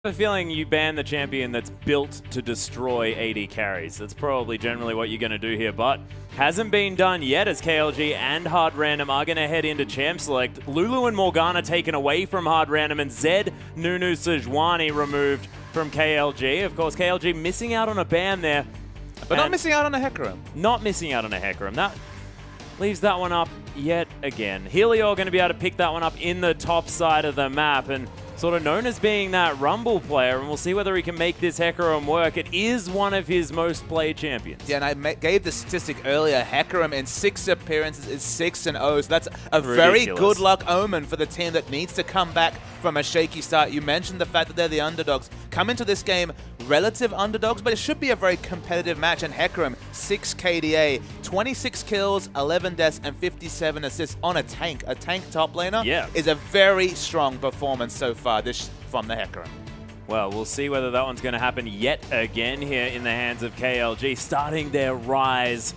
I have a feeling you ban the champion that's built to destroy AD carries. That's probably generally what you're going to do here, but hasn't been done yet as KLG and Hard Random are going to head into Champ Select. Lulu and Morgana taken away from Hard Random, and Zed, Nunu, Sejuani removed from KLG. Of course, KLG missing out on a ban there. But not missing out on a Hecarim. Not missing out on a Hecarim. That leaves that one up yet again. Helio going to be able to pick that one up in the top side of the map, and sort of known as being that Rumble player, and we'll see whether he can make this Hecarim work. It is one of his most played champions. Yeah, and I gave the statistic earlier. Hecarim in 6 appearances is 6-0, so that's a very good luck omen for the team that needs to come back from a shaky start. You mentioned the fact that they're the underdogs. Come into this game relative underdogs, but it should be a very competitive match, and Hecarim, 6 KDA, 26 kills, 11 deaths, and 57 assists on a tank. A tank top laner is a very strong performance so far from the Hecarim. Well, we'll see whether that one's going to happen yet again here in the hands of KLG, starting their rise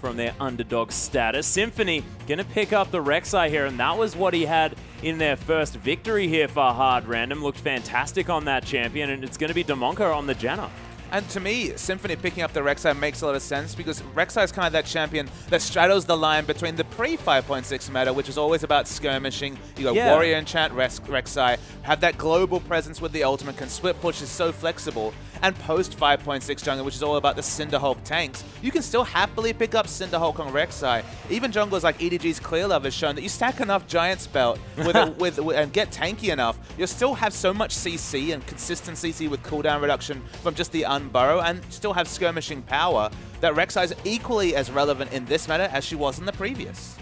from their underdog status. Symphony going to pick up the Rek'Sai here, and that was what he had in their first victory here for Hard Random. Looked fantastic on that champion, and it's going to be Damonka on the Janna. And to me, Symphony picking up the Rek'Sai makes a lot of sense, because Rek'Sai is kind of that champion that straddles the line between the pre-5.6 meta, which is always about skirmishing. You got Warrior Enchant Rek'Sai, have that global presence with the ultimate, can split push, is so flexible. And post 5.6 jungle, which is all about the Cinderhulk tanks, you can still happily pick up Cinderhulk on Rek'Sai. Even junglers like EDG's Clear Love has shown that you stack enough Giant Spell and get tanky enough, you'll still have so much CC and consistent CC with cooldown reduction from just the unburrow, and still have skirmishing power, that Rek'Sai is equally as relevant in this meta as she was in the previous.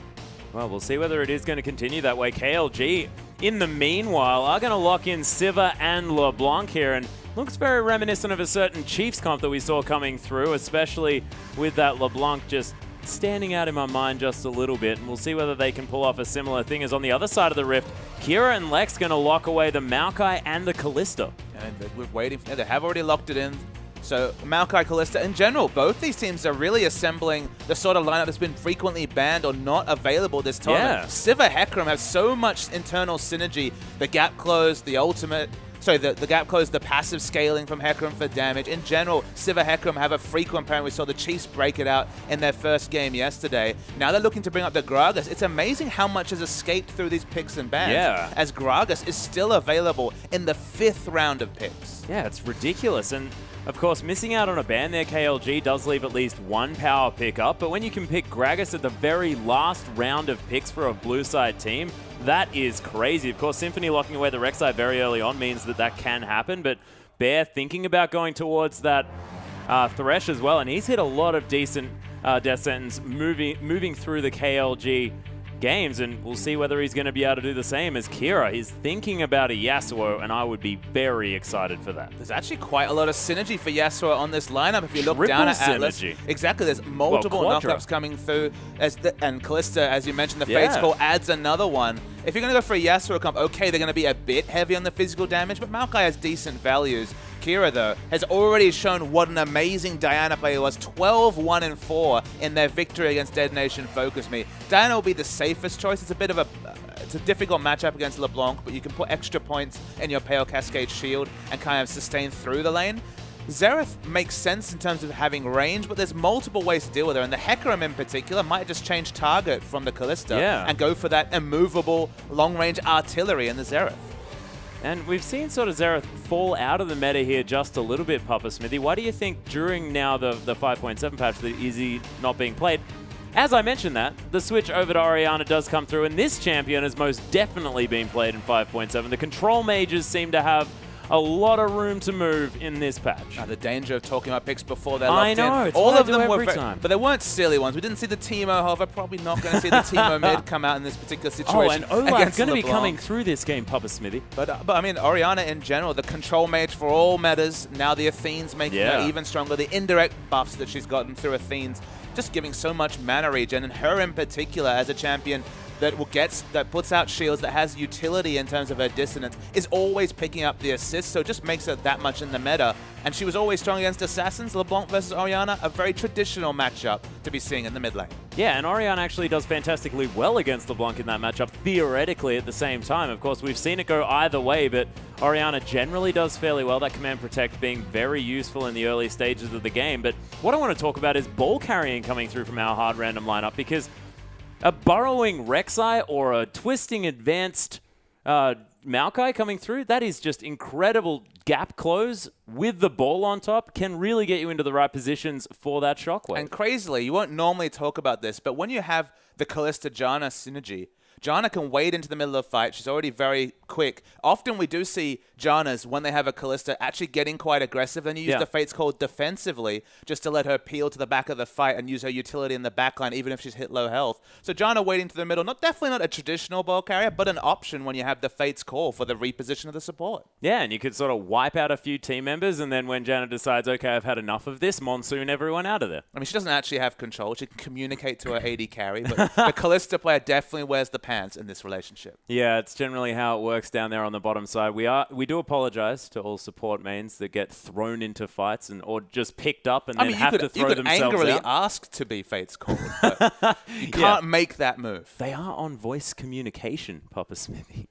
Well, we'll see whether it is going to continue that way. KLG, in the meanwhile, are going to lock in Sivir and LeBlanc here, and looks very reminiscent of a certain Chiefs comp that we saw coming through, especially with that LeBlanc just standing out in my mind just a little bit. And we'll see whether they can pull off a similar thing as on the other side of the rift. Kira and Lex going to lock away the Maokai and the Kalista. And we're waiting. They have already locked it in. So Maokai, Kalista, in general, both these teams are really assembling the sort of lineup that's been frequently banned or not available this tournament. Sivir, Hecarim have so much internal synergy. The gap close, the ultimate. Sorry, the gap close, the passive scaling from Hecarim for damage. In general, Sivir, Hecarim have a frequent pairing. We saw the Chiefs break it out in their first game yesterday. Now they're looking to bring up the Gragas. It's amazing how much has escaped through these picks and bans, as Gragas is still available in the 5th round of picks. Yeah, it's ridiculous. And of course, missing out on a ban there, KLG does leave at least one power pick up, but when you can pick Gragas at the very last round of picks for a blue side team, that is crazy. Of course, Symphony locking away the Rek'Sai very early on means that that can happen, but Bear thinking about going towards that Thresh as well, and he's hit a lot of decent death sentence moving through the KLG games, and we'll see whether he's going to be able to do the same as Kira. He's thinking about a Yasuo, and I would be very excited for that. There's actually quite a lot of synergy for Yasuo on this lineup. If you look down at Atlas, exactly, there's multiple knockups coming through, and Kalista, as you mentioned, the Fates Call adds another one. If you're going to go for a Yasuo comp, okay, they're going to be a bit heavy on the physical damage, but Maokai has decent values. Kira, though, has already shown what an amazing Diana player was. 12-1-4 in their victory against Dead Nation Focus Me. Diana will be the safest choice. It's a bit of it's a difficult matchup against LeBlanc, but you can put extra points in your Pale Cascade shield and kind of sustain through the lane. Xerath makes sense in terms of having range, but there's multiple ways to deal with her, and the Hecarim in particular might just change target from the Kalista and go for that immovable long-range artillery in the Xerath. And we've seen sort of Xerath fall out of the meta here just a little bit, Papa Smithy. Why do you think during now the 5.7 patch that is he not being played? As I mentioned that, the switch over to Orianna does come through, and this champion has most definitely been played in 5.7. The control mages seem to have a lot of room to move in this patch. The danger of talking about picks before they're locked in. I know, it's all of them every time. But they weren't silly ones. We didn't see the Teemo, however, probably not going to see the Teemo mid come out in this particular situation. Oh, and Olaf's going to be coming through this game, Papa Smithy. But I mean, Orianna in general, the control mage for all metas, now the Athenes making her even stronger. The indirect buffs that she's gotten through Athenes, just giving so much mana regen, and her in particular as a champion that puts out shields, that has utility in terms of her dissonance, is always picking up the assist, so it just makes her that much in the meta. And she was always strong against assassins. LeBlanc versus Orianna, a very traditional matchup to be seeing in the mid lane. Yeah, and Orianna actually does fantastically well against LeBlanc in that matchup, theoretically at the same time. Of course, we've seen it go either way, but Orianna generally does fairly well. That Command Protect being very useful in the early stages of the game. But what I want to talk about is ball carrying coming through from our hard random lineup, because a burrowing Rek'Sai or a twisting advanced Maokai coming through, that is just incredible gap close with the ball on top, can really get you into the right positions for that shockwave. And crazily, you won't normally talk about this, but when you have the Kalista Janna synergy, Janna can wade into the middle of the fight. She's already very quick. Often we do see Jannas, when they have a Kalista, actually getting quite aggressive. Then you use the Fate's Call defensively just to let her peel to the back of the fight and use her utility in the backline, even if she's hit low health. So Janna wading to the middle, definitely not a traditional ball carrier, but an option when you have the Fate's Call for the reposition of the support. Yeah, and you could sort of wipe out a few team members, and then when Janna decides, okay, I've had enough of this, monsoon everyone out of there. I mean, she doesn't actually have control. She can communicate to her AD carry, but the Kalista player definitely wears the pants in this relationship. Yeah, it's generally how it works down there on the bottom side. We do apologize to all support mains that get thrown into fights or just picked up and then have to throw themselves out. You could angrily ask to be Fate's Called, but you can't make that move. They are on voice communication, Papa Smithy.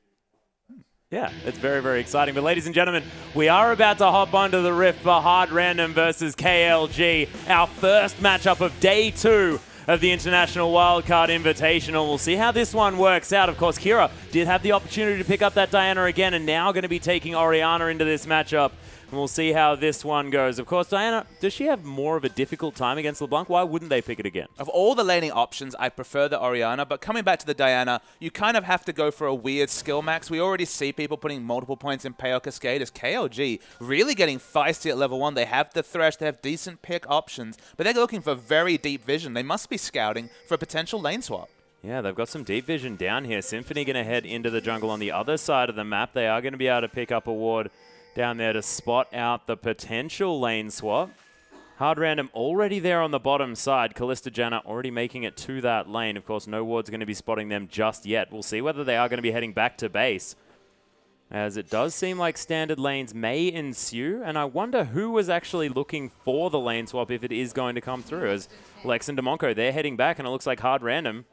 Yeah, it's very, very exciting. But ladies and gentlemen, we are about to hop onto the rift for Hard Random versus KLG, our first matchup of day 2 of the International Wildcard Invitational. We'll see how this one works out. Of course, Kira did have the opportunity to pick up that Diana again, and now going to be taking Orianna into this matchup. And we'll see how this one goes. Of course, Diana, does she have more of a difficult time against LeBlanc? Why wouldn't they pick it again? Of all the laning options, I prefer the Orianna, but coming back to the Diana, you kind of have to go for a weird skill max. We already see people putting multiple points in Pale Cascade as KLG really getting feisty at level 1. They have the Thresh, they have decent pick options, but they're looking for very deep vision. They must be scouting for a potential lane swap. Yeah, they've got some deep vision down here. Symphony going to head into the jungle on the other side of the map. They are going to be able to pick up a ward down there to spot out the potential lane swap. Hard Random already there on the bottom side. Kalista Janna already making it to that lane. Of course, no ward's going to be spotting them just yet. We'll see whether they are going to be heading back to base, as it does seem like standard lanes may ensue. And I wonder who was actually looking for the lane swap if it is going to come through. As Lex and Demonco, they're heading back, and it looks like Hard Random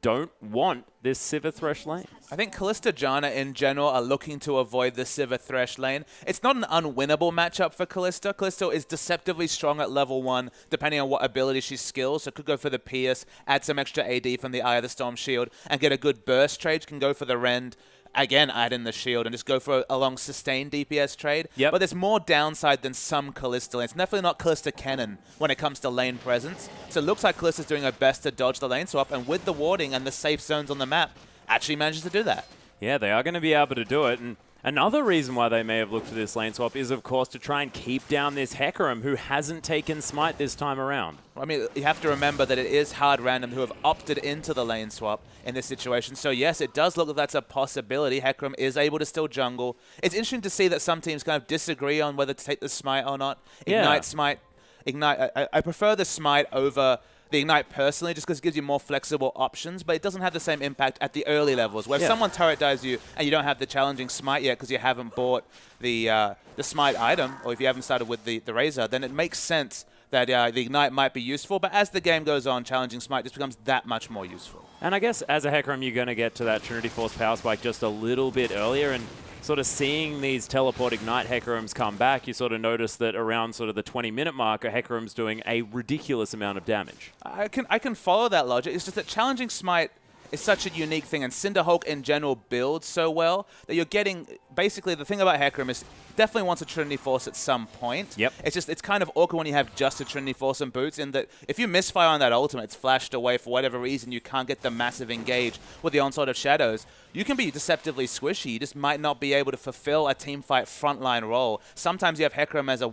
don't want this Sivir Thresh lane. I think Kalista Janna in general are looking to avoid the Sivir Thresh lane. It's not an unwinnable matchup for Kalista. Kalista is deceptively strong at level 1, depending on what ability she skills. So could go for the Pierce, add some extra AD from the Eye of the Storm shield, and get a good burst trade. Can go for the Rend, again, add in the shield and just go for a long sustained DPS trade. Yep. But there's more downside than some Kalista lanes. It's definitely not Kalista Kennen when it comes to lane presence. So it looks like Kalista's doing her best to dodge the lane swap, and with the warding and the safe zones on the map, actually manages to do that. Yeah, they are going to be able to do it. And another reason why they may have looked for this lane swap is, of course, to try and keep down this Hecarim, who hasn't taken Smite this time around. I mean, you have to remember that it is Hard Random who have opted into the lane swap in this situation. So yes, it does look like that's a possibility. Hecarim is able to still jungle. It's interesting to see that some teams kind of disagree on whether to take the Smite or not. Ignite, Smite. Ignite. I prefer the Smite over the Ignite personally, just because it gives you more flexible options, but it doesn't have the same impact at the early levels, where if someone turret dives you and you don't have the challenging Smite yet because you haven't bought the Smite item, or if you haven't started with the Razor, then it makes sense that the Ignite might be useful, but as the game goes on, challenging Smite just becomes that much more useful. And I guess as a Hecarim, you're going to get to that Trinity Force power spike just a little bit earlier, and sort of seeing these teleport Ignite Hecarims come back, you sort of notice that around sort of the 20-minute mark, a Hecarim's doing a ridiculous amount of damage. I can follow that logic. It's just that challenging Smite is such a unique thing, and Cinderhulk in general builds so well that you're getting... Basically, the thing about Hecarim is definitely wants a Trinity Force at some point. Yep. It's kind of awkward when you have just a Trinity Force and boots, in that if you misfire on that ultimate, it's flashed away for whatever reason, you can't get the massive engage with the Onslaught of Shadows. You can be deceptively squishy. You just might not be able to fulfill a teamfight frontline role. Sometimes you have Hecarim as a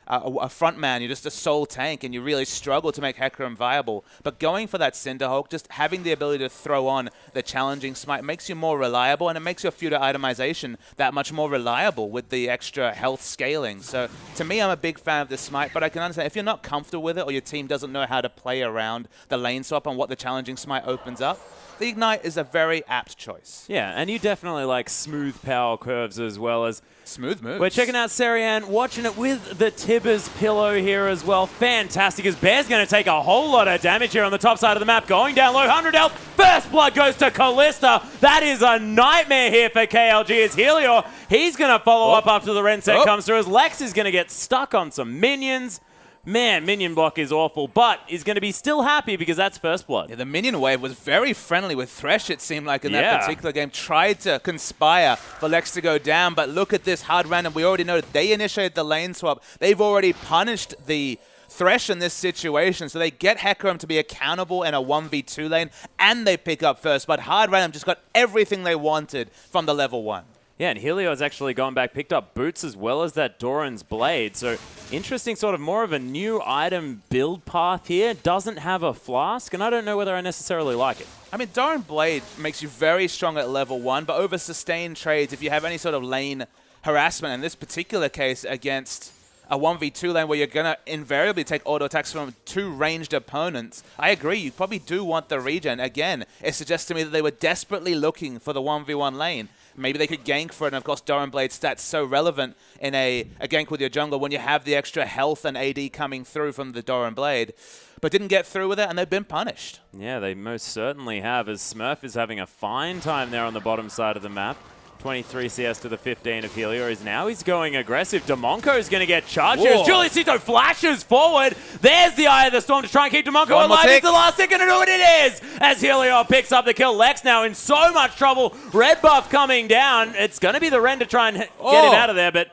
a front man, you're just a sole tank, and you really struggle to make Hecarim viable. But going for that Cinderhulk, just having the ability to throw on the challenging smite makes you more reliable, and it makes your feudal itemization that much more reliable with the extra health scaling. So to me, I'm a big fan of this smite, but I can understand if you're not comfortable with it or your team doesn't know how to play around the lane swap and what the challenging smite opens up, the Ignite is a very apt choice. Yeah, and you definitely like smooth power curves as well as smooth moves. We're checking out Serian, watching it with the Tibbers pillow here as well. Fantastic, as Bear's going to take a whole lot of damage here on the top side of the map. Going down low, 100 health. First blood goes to Kalista. That is a nightmare here for KLG as Helior. He's going to follow up after the Ren set comes through as Lex is going to get stuck on some minions. Man, minion block is awful, but is going to be still happy because that's first blood. Yeah, the minion wave was very friendly with Thresh, it seemed like, in that particular game. Tried to conspire for Lex to go down, but look at this hard random. We already know that they initiated the lane swap. They've already punished the Thresh in this situation, so they get Hecarim to be accountable in a 1v2 lane, and they pick up first, but hard random just got everything they wanted from the level 1. Yeah, and Helios actually gone back, picked up boots as well as that Doran's blade. So interesting, sort of more of a new item build path here. Doesn't have a flask, and I don't know whether I necessarily like it. I mean, Doran Blade makes you very strong at level 1, but over sustained trades, if you have any sort of lane harassment, in this particular case against a 1v2 lane where you're going to invariably take auto attacks from 2 ranged opponents, I agree, you probably do want the regen. Again, it suggests to me that they were desperately looking for the 1v1 lane. Maybe they could gank for it, and of course Doran Blade's stats so relevant in a gank with your jungle when you have the extra health and AD coming through from the Doran Blade. But didn't get through with it, and they've been punished. Yeah, they most certainly have, as Smurf is having a fine time there on the bottom side of the map. 23 CS to the 15 of Helior he's going aggressive. Demonco is going to get charged here as Juliusito flashes forward. There's the Eye of the Storm to try and keep Demonco alive. It's the last tick, and it is! As Helior picks up the kill. Lex now in so much trouble. Red buff coming down. It's going to be the Ren to try and get him out of there, but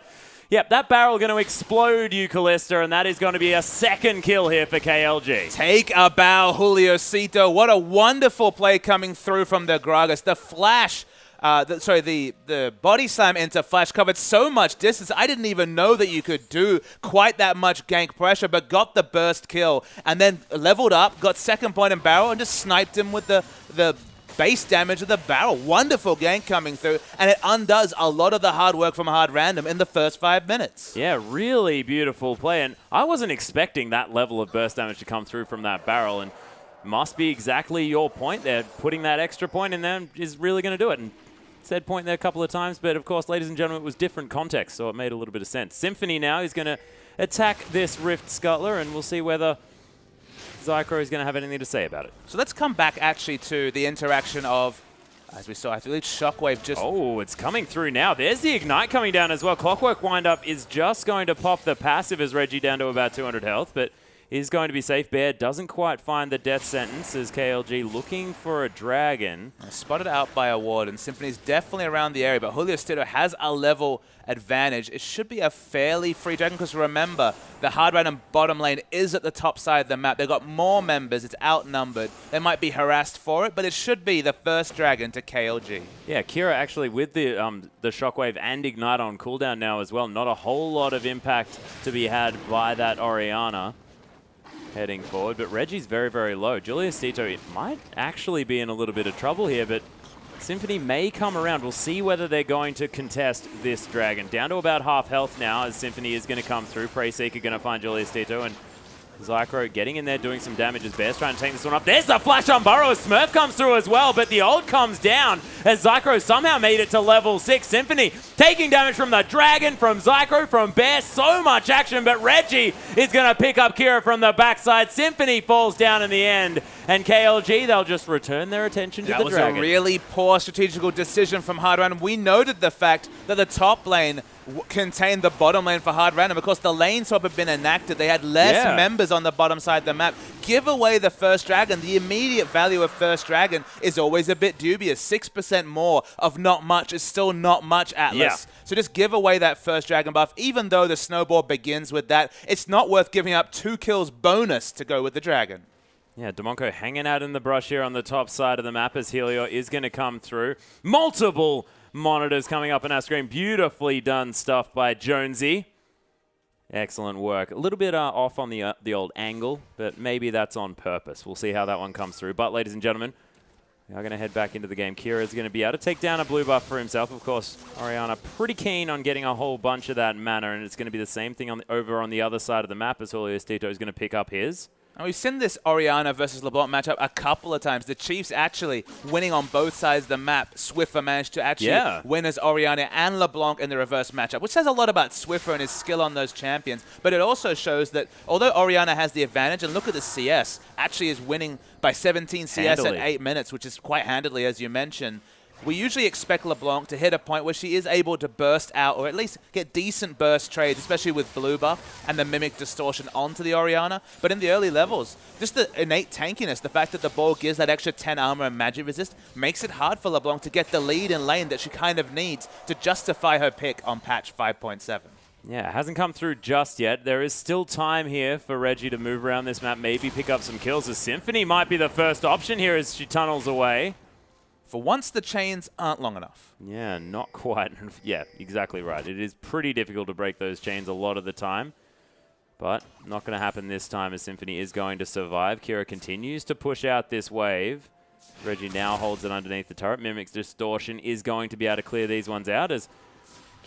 yep, that barrel going to explode you, Kalista, and that is going to be a second kill here for KLG. Take a bow, Juliusito. What a wonderful play coming through from the Gragas. The flash... the body slam into flash covered so much distance. I didn't even know that you could do quite that much gank pressure, but got the burst kill and then leveled up, got second point in barrel, and just sniped him with the base damage of the barrel. Wonderful gank coming through, and it undoes a lot of the hard work from hard random in the first 5 minutes. Yeah, really beautiful play, and I wasn't expecting that level of burst damage to come through from that barrel, and must be exactly your point there. Putting that extra point in there is really going to do it. And said point there a couple of times, but of course, ladies and gentlemen, it was different context, so it made a little bit of sense. Symphony now is going to attack this Rift Scuttler, and we'll see whether Zycro is going to have anything to say about it. So let's come back actually to the interaction of, as we saw, I believe Shockwave just... Oh, it's coming through now. There's the Ignite coming down as well. Clockwork Windup is just going to pop the passive as Reggie down to about 200 health, but is going to be safe. Bear doesn't quite find the death sentence as KLG looking for a dragon. Spotted out by a ward, and Symphony's definitely around the area, but Juliusito has a level advantage. It should be a fairly free dragon, because remember, the hard random bottom lane is at the top side of the map. They've got more members. It's outnumbered. They might be harassed for it, but it should be the first dragon to KLG. Yeah, Kira actually with the Shockwave and Ignite on cooldown now as well. Not a whole lot of impact to be had by that Orianna heading forward, but Reggie's very, very low. Juliusito might actually be in a little bit of trouble here, but Symphony may come around. We'll see whether they're going to contest this dragon. Down to about half health now as Symphony is going to come through. Prey Seeker going to find Juliusito, and Zycro getting in there doing some damage as Bear's trying to take this one up. There's the flash on Burrow. Smurf comes through as well, but the ult comes down as Zycro somehow made it to level 6. Symphony taking damage from the dragon, from Zycro, from Bear. So much action, but Reggie is going to pick up Kira from the backside. Symphony falls down in the end, and KLG, they'll just return their attention to the dragon. That was a really poor strategical decision from Hard Random. We noted the fact that the top lane contained the bottom lane for Hard Random. Of course, the lane swap had been enacted. They had less members on the bottom side of the map. Give away the first dragon. The immediate value of first dragon is always a bit dubious. 6% more of not much is still not much, Atlas. Yeah. So just give away that first dragon buff. Even though the snowball begins with that, it's not worth giving up 2 kills bonus to go with the dragon. Yeah, Demonco hanging out in the brush here on the top side of the map as Helior is going to come through. Multiple monitors coming up on our screen. Beautifully done stuff by Jonesy. Excellent work. A little bit off on the old angle, but maybe that's on purpose. We'll see how that one comes through. But, ladies and gentlemen, we are going to head back into the game. Kira's going to be able to take down a blue buff for himself. Of course, Orianna pretty keen on getting a whole bunch of that mana, and it's going to be the same thing over on the other side of the map as Julio Stito is going to pick up his. And we've seen this Orianna versus LeBlanc matchup a couple of times. The Chiefs actually winning on both sides of the map. Swiffer managed to actually win as Orianna and LeBlanc in the reverse matchup, which says a lot about Swiffer and his skill on those champions. But it also shows that although Orianna has the advantage, and look at the CS, actually is winning by 17 CS in 8 minutes, which is quite handily, as you mentioned. We usually expect LeBlanc to hit a point where she is able to burst out, or at least get decent burst trades, especially with blue buff and the Mimic Distortion onto the Orianna. But in the early levels, just the innate tankiness, the fact that the ball gives that extra 10 armor and magic resist, makes it hard for LeBlanc to get the lead in lane that she kind of needs to justify her pick on patch 5.7. Yeah, it hasn't come through just yet. There is still time here for Reggie to move around this map, maybe pick up some kills. The Symphony might be the first option here as she tunnels away. For once, the chains aren't long enough. Yeah, not quite. Yeah, exactly right. It is pretty difficult to break those chains a lot of the time. But not going to happen this time as Symphony is going to survive. Kira continues to push out this wave. Reggie now holds it underneath the turret. Mimic's Distortion is going to be able to clear these ones out as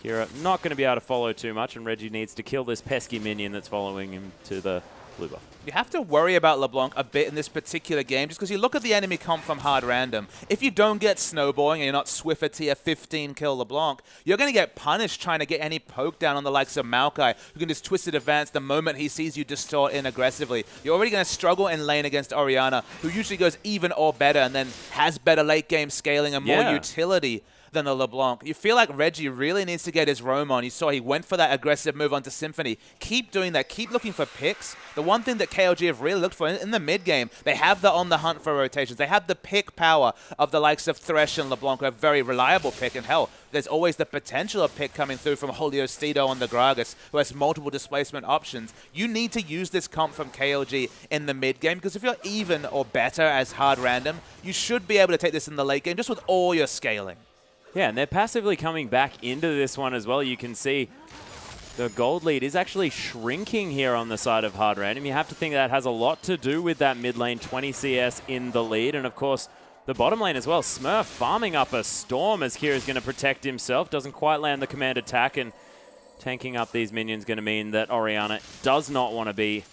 Kira not going to be able to follow too much, and Reggie needs to kill this pesky minion that's following him to the blue buff. You have to worry about LeBlanc a bit in this particular game just because you look at the enemy comp from Hard Random. If you don't get snowballing and you're not Swiffer tier 15 kill LeBlanc, you're going to get punished trying to get any poke down on the likes of Maokai, who can just twisted advance the moment he sees you distort in aggressively. You're already going to struggle in lane against Orianna, who usually goes even or better and then has better late game scaling and more utility than the LeBlanc. You feel like Reggie really needs to get his roam on. You saw he went for that aggressive move onto Symphony. Keep doing that. Keep looking for picks. The one thing that KLG have really looked for in the mid game, they have the on the hunt for rotations. They have the pick power of the likes of Thresh and LeBlanc, who have very reliable pick. And hell, there's always the potential of pick coming through from Julio Stito on the Gragas, who has multiple displacement options. You need to use this comp from KLG in the mid game, because if you're even or better as Hard Random, you should be able to take this in the late game just with all your scaling. Yeah, and they're passively coming back into this one as well. You can see the gold lead is actually shrinking here on the side of Hard Random. You have to think that has a lot to do with that mid lane, 20 CS in the lead. And of course, the bottom lane as well. Smurf farming up a storm as Kira's going to protect himself. Doesn't quite land the command attack, and tanking up these minions going to mean that Orianna does not want to be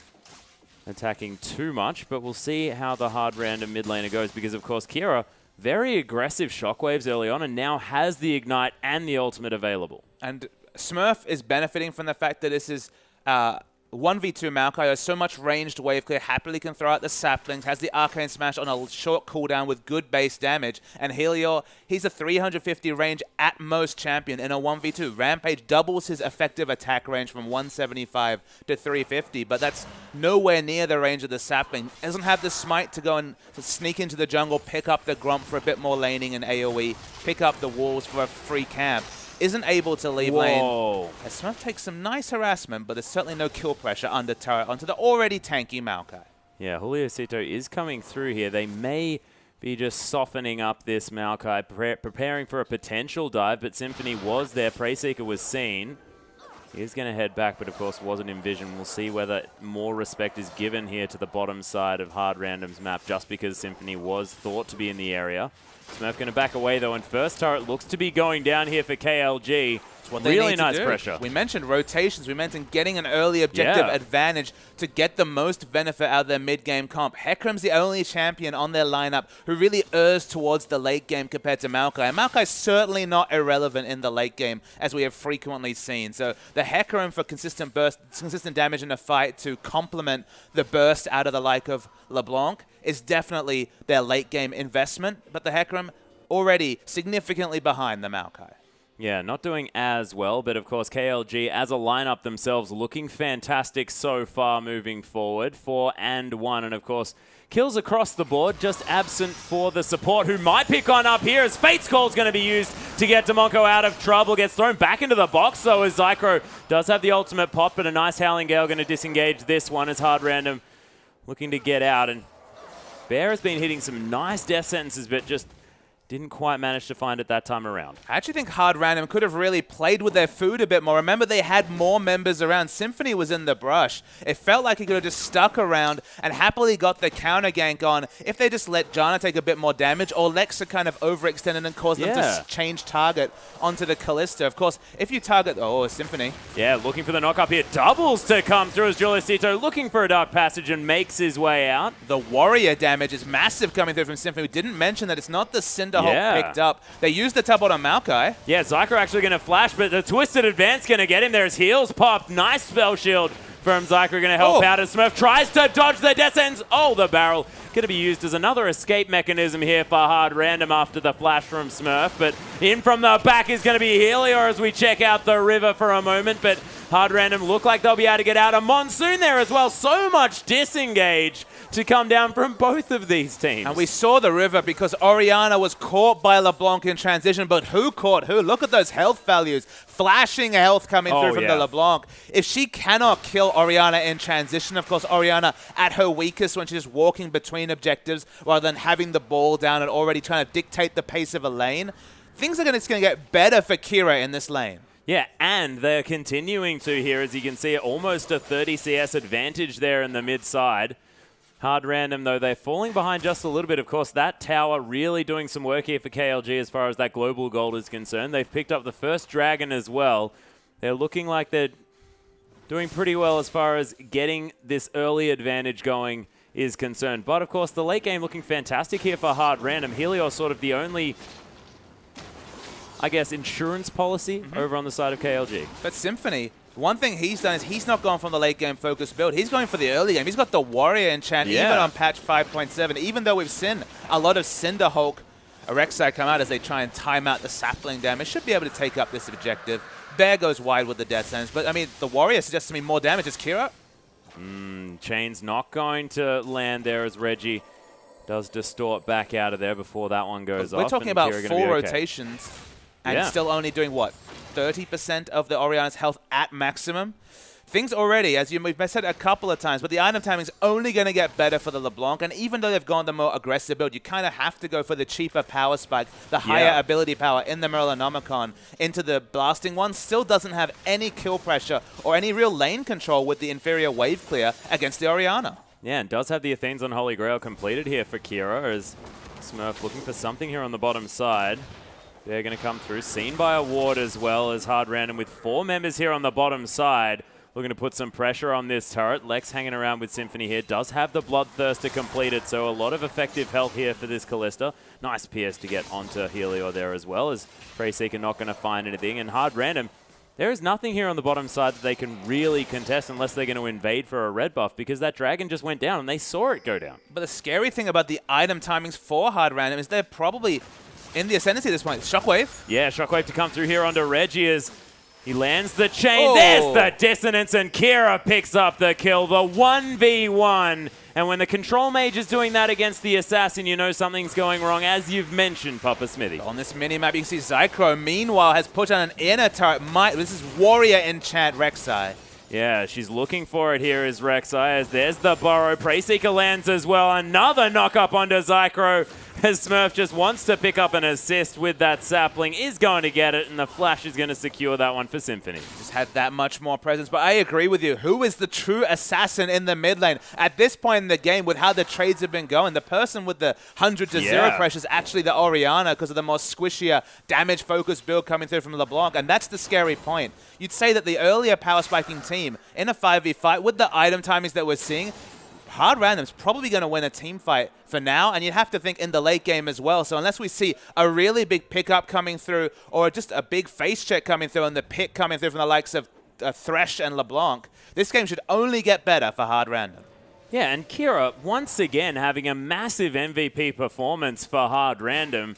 attacking too much. But we'll see how the Hard Random mid laner goes, because of course Kira, very aggressive shockwaves early on, and now has the Ignite and the ultimate available. And Smurf is benefiting from the fact that this is 1v2 Maokai. Has so much ranged wave clear, happily can throw out the saplings, has the Arcane Smash on a short cooldown with good base damage. And Helior, he's a 350 range at most champion in a 1v2. Rampage doubles his effective attack range from 175 to 350, but that's nowhere near the range of the sapling. Doesn't have the smite to go and to sneak into the jungle, pick up the Grump for a bit more laning and AoE, pick up the walls for a free camp. Isn't able to leave lane. As Smurf takes some nice harassment, but there's certainly no kill pressure under turret onto the already tanky Maokai. Yeah, Julio Stito is coming through here. They may be just softening up this Maokai, preparing for a potential dive, but Symphony was there. Preyseeker was seen. He is going to head back, but of course wasn't in vision. We'll see whether more respect is given here to the bottom side of Hard Random's map, just because Symphony was thought to be in the area. Smurf going to back away, though, and first turret looks to be going down here for KLG. Really nice pressure. We mentioned rotations. We mentioned getting an early objective advantage to get the most benefit out of their mid-game comp. Hecarim's the only champion on their lineup who really errs towards the late game compared to Maokai. And Maokai's certainly not irrelevant in the late game, as we have frequently seen. So the Hecarim for consistent burst, consistent damage in a fight to complement the burst out of the like of LeBlanc is definitely their late game investment. But the Hecarim already significantly behind the Maokai. Yeah, not doing as well, but of course KLG as a lineup themselves looking fantastic so far moving forward. 4 and 1, and of course kills across the board, just absent for the support who might pick on up here as Fate's Call is going to be used to get Demonko out of trouble. Gets thrown back into the box though as Zycro does have the ultimate pop, but a nice Howling Gale going to disengage this one as Hard Random looking to get out. And Bear has been hitting some nice death sentences, but just Didn't quite manage to find it that time around. I actually think Hard Random could have really played with their food a bit more. Remember, they had more members around. Symphony was in the brush. It felt like he could have just stuck around and happily got the counter gank on if they just let Janna take a bit more damage, or Lexa kind of overextended and caused them to change target onto the Kalista. Of course, if you target... Oh, Symphony. Yeah, looking for the knock-up here. Doubles to come through as Juliusito looking for a Dark Passage and makes his way out. The Warrior damage is massive coming through from Symphony. We didn't mention that it's not the Cinder Hulk picked up. They used the top on Maokai. Yeah, Zycro actually going to flash, but the Twisted Advance going to get him there. His heels popped. Nice spell shield from Zycro, going to help out as Smurf tries to dodge the Death Ends. Oh, the barrel going to be used as another escape mechanism here for Hard Random after the flash from Smurf. But in from the back is going to be Helior as we check out the river for a moment. But Hard Random look like they'll be able to get out. A Monsoon there as well. So much disengage to come down from both of these teams. And we saw the river because Orianna was caught by LeBlanc in transition, but who caught who? Look at those health values. Flashing health coming through from the LeBlanc. If she cannot kill Orianna in transition, of course, Orianna at her weakest when she's just walking between objectives rather than having the ball down and already trying to dictate the pace of a lane, things are going to get better for Kira in this lane. Yeah, and they're continuing to here, as you can see, almost a 30 CS advantage there in the mid side. Hard Random, though, they're falling behind just a little bit. Of course, that tower really doing some work here for KLG as far as that global gold is concerned. They've picked up the first dragon as well. They're looking like they're doing pretty well as far as getting this early advantage going is concerned. But, of course, the late game looking fantastic here for Hard Random. Helios sort of the only, I guess, insurance policy over on the side of KLG. But Symphony, one thing he's done is he's not gone from the late game focused build. He's going for the early game. He's got the Warrior enchant even on patch 5.7. Even though we've seen a lot of Cinder Hulk Rek'Sai come out as they try and time out the sapling damage, should be able to take up this objective. Bear goes wide with the Death Sentence. But, I mean, the Warrior suggests to me more damage. Is Kira? Chain's not going to land there as Reggie does distort back out of there before that one goes off. We're talking about 4 rotations and still only doing, what, 30% of the Orianna's health at maximum? Things already, as we've said a couple of times, but the item timing is only going to get better for the LeBlanc, and even though they've gone the more aggressive build, you kind of have to go for the cheaper power spike, the higher ability power in the Merlinomicon into the blasting one. Still doesn't have any kill pressure or any real lane control with the inferior wave clear against the Orianna. Yeah, and does have the Athenes on Holy Grail completed here for Kira, as Smurf looking for something here on the bottom side. They're going to come through, seen by a ward as well as Hard Random with 4 members here on the bottom side. Looking to put some pressure on this turret. Lex hanging around with Symphony here. Does have the Bloodthirster completed, so a lot of effective health here for this Kalista. Nice PS to get onto Helior there as well, as Preyseeker not going to find anything. And Hard Random, there is nothing here on the bottom side that they can really contest unless they're going to invade for a red buff, because that dragon just went down and they saw it go down. But the scary thing about the item timings for Hard Random is they're probably in the ascendancy at this point. Shockwave. Yeah, Shockwave to come through here onto Reggie as he lands the chain. There's the dissonance, and Kira picks up the kill. The 1v1. And when the control mage is doing that against the assassin, you know something's going wrong, as you've mentioned, Papa Smithy. On this mini-map, you can see Zycro, meanwhile, has put on an inner turret. This is Warrior enchant Rek'Sai. Yeah, she's looking for it here as Rek'Sai, as there's the burrow. Preyseeker lands as well. Another knock-up onto Zycro, as Smurf just wants to pick up an assist with that sapling, is going to get it, and the flash is going to secure that one for Symphony. Just had that much more presence, but I agree with you. Who is the true assassin in the mid lane? At this point in the game, with how the trades have been going, the person with the 100 to 0 pressure is actually the Orianna because of the more squishier, damage-focused build coming through from LeBlanc, and that's the scary point. You'd say that the earlier power spiking team in a 5v fight, with the item timings that we're seeing, Hard Random's probably going to win a team fight for now, and you'd have to think in the late game as well. So unless we see a really big pickup coming through, or just a big face check coming through, and the pick coming through from the likes of Thresh and LeBlanc, this game should only get better for Hard Random. Yeah, and Kira, once again, having a massive MVP performance for Hard Random.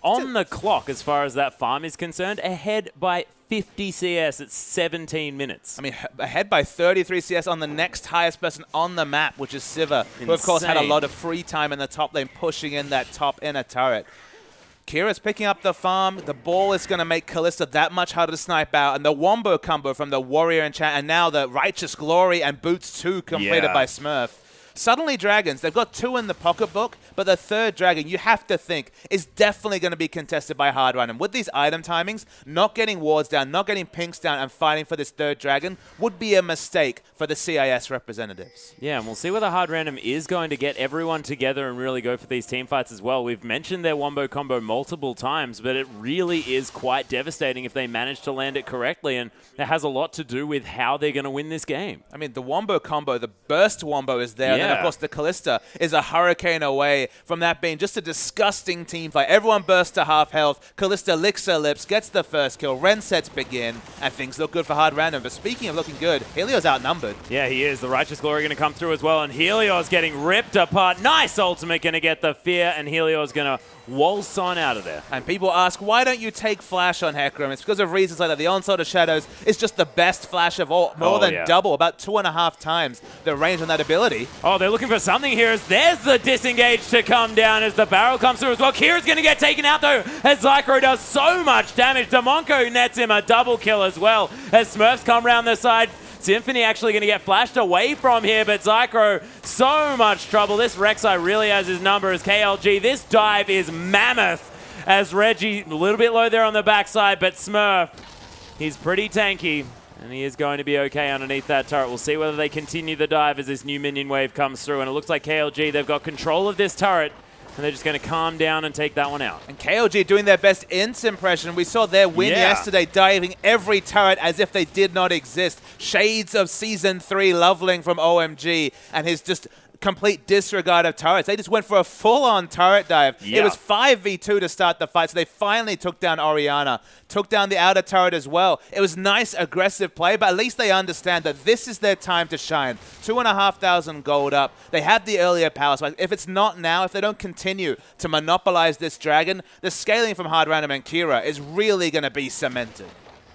On the clock, as far as that farm is concerned, ahead by 50 CS at 17 minutes. I mean, ahead by 33 CS on the next highest person on the map, which is Siva, who of course had a lot of free time in the top lane, pushing in that top inner turret. Kira's picking up the farm. The ball is going to make Kalista that much harder to snipe out. And the Wombo combo from the Warrior enchant, and now the Righteous Glory and Boots 2 completed by Smurf. Suddenly Dragons, they've got 2 in the pocketbook, But the third dragon, you have to think, is definitely going to be contested by Hard Random. With these item timings, not getting wards down, not getting pinks down, and fighting for this third dragon would be a mistake for the CIS representatives. Yeah, and we'll see whether Hard Random is going to get everyone together and really go for these team fights as well. We've mentioned their wombo combo multiple times, but it really is quite devastating if they manage to land it correctly, and it has a lot to do with how they're going to win this game. I mean, the wombo combo, the burst wombo is there, and then, of course, the Callista is a hurricane away from that being just a disgusting team fight. Everyone bursts to half health. Callista licks her lips, gets the first kill. Ren sets begin, and things look good for Hard Random. But speaking of looking good, Helio's outnumbered. Yeah, he is. The Righteous Glory going to come through as well, and Helios getting ripped apart. Nice ultimate, going to get the fear, and Helios going to waltz on out of there. And people ask, why don't you take Flash on Hecarim? It's because of reasons like that. The Onslaught of Shadows is just the best Flash of all. More than double, about 2.5 times the range on that ability. Oh, they're looking for something here. There's the disengage to come down as the barrel comes through as well. Kira's going to get taken out though as Zycro does so much damage. Demonko nets him a double kill as well as Smurfs come around the side. Symphony actually going to get flashed away from here, but Zycro, so much trouble. This Rek'Sai really has his number as KLG. This dive is mammoth as Reggie, a little bit low there on the backside, but Smurf, he's pretty tanky, and he is going to be okay underneath that turret. We'll see whether they continue the dive as this new minion wave comes through, and it looks like KLG, they've got control of this turret, and they're just going to calm down and take that one out. And KLG doing their best Ints impression. We saw their win yesterday, diving every turret as if they did not exist. Shades of Season 3 Loveling from OMG and his just complete disregard of turrets. They just went for a full-on turret dive. Yeah. It was 5v2 to start the fight, so they finally took down Orianna, took down the outer turret as well. It was nice, aggressive play, but at least they understand that this is their time to shine. 2,500 gold up. They have the earlier power spike. If it's not now, if they don't continue to monopolize this dragon, the scaling from Hard Random and Kira is really going to be cemented.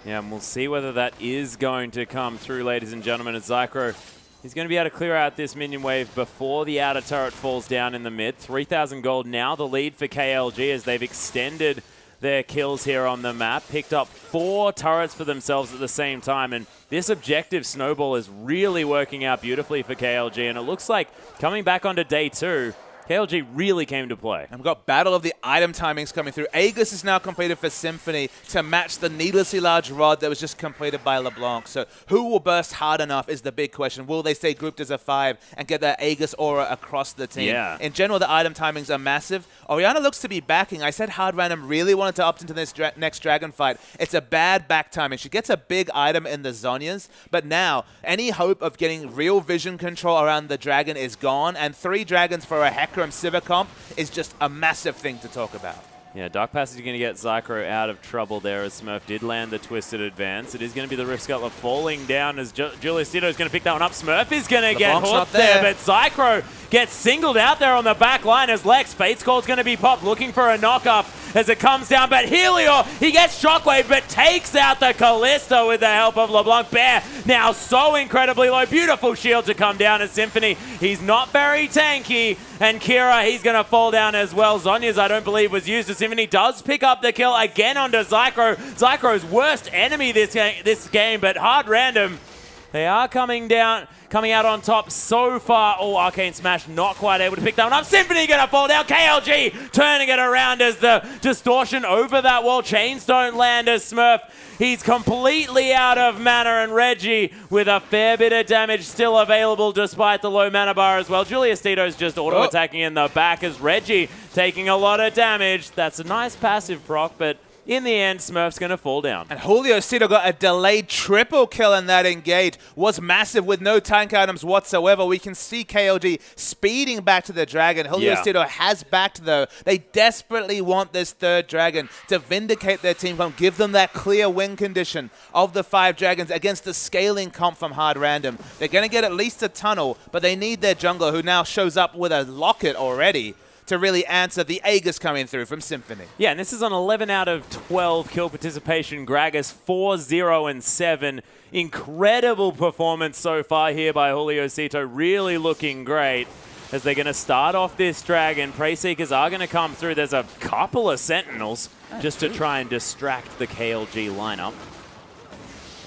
Yeah, and we'll see whether that is going to come through, ladies and gentlemen, as Zycro, he's going to be able to clear out this minion wave before the outer turret falls down in the mid. 3,000 gold now, the lead for KLG as they've extended their kills here on the map. Picked up 4 turrets for themselves at the same time, and this objective snowball is really working out beautifully for KLG, and it looks like coming back onto day 2, KLG really came to play. And we've got Battle of the Item timings coming through. Aegis is now completed for Symphony to match the needlessly large rod that was just completed by LeBlanc. So who will burst hard enough is the big question. Will they stay grouped as a 5 and get that Aegis aura across the team? Yeah. In general, the item timings are massive. Orianna looks to be backing. I said Hard Random really wanted to opt into this next dragon fight. It's a bad back timing. She gets a big item in the Zhonya's, but now any hope of getting real vision control around the dragon is gone, and 3 dragons for a Hecarim Cybercomp is just a massive thing to talk about. Yeah, Dark Passage is going to get Zycro out of trouble there as Smurf did land the Twisted Advance. It is going to be the Rift Scuttler falling down as Julius Ditto is going to pick that one up. Smurf is going to get hooked there, but Zycro gets singled out there on the back line as Lex. Fate's Call is going to be popped, looking for a knock-up as it comes down, but Helio, he gets Shockwave, but takes out the Callisto with the help of LeBlanc. Bear now so incredibly low. Beautiful shield to come down as Symphony. He's not very tanky, and Kira, he's going to fall down as well. Zhonya's, I don't believe, was used. Symphony does pick up the kill again onto Zycro. Zycro's worst enemy this game, but Hard Random, they are coming out on top so far. Oh, Arcane Smash not quite able to pick that one up. Symphony going to fall down. KLG turning it around as the distortion over that wall. Chains don't land as Smurf. He's completely out of mana, and Reggie with a fair bit of damage still available despite the low mana bar as well. Julius Tito's just auto-attacking in the back as Reggie taking a lot of damage. That's a nice passive proc, but in the end, Smurf's going to fall down. And Julio Cito got a delayed triple kill in that engage. Was massive with no tank items whatsoever. We can see KLG speeding back to the dragon. Julio Cito has backed, though. They desperately want this third dragon to vindicate their team comp, give them that clear win condition of the 5 dragons against the scaling comp from Hard Random. They're going to get at least a tunnel, but they need their jungler, who now shows up with a locket already, to really answer the Aegis coming through from Symphony. Yeah, and this is on 11 out of 12 kill participation. Gragas 4-0-7. Incredible performance so far here by Julio Cito. Really looking great as they're going to start off this dragon. Prey Seekers are going to come through. There's a couple of Sentinels just to try and distract the KLG lineup.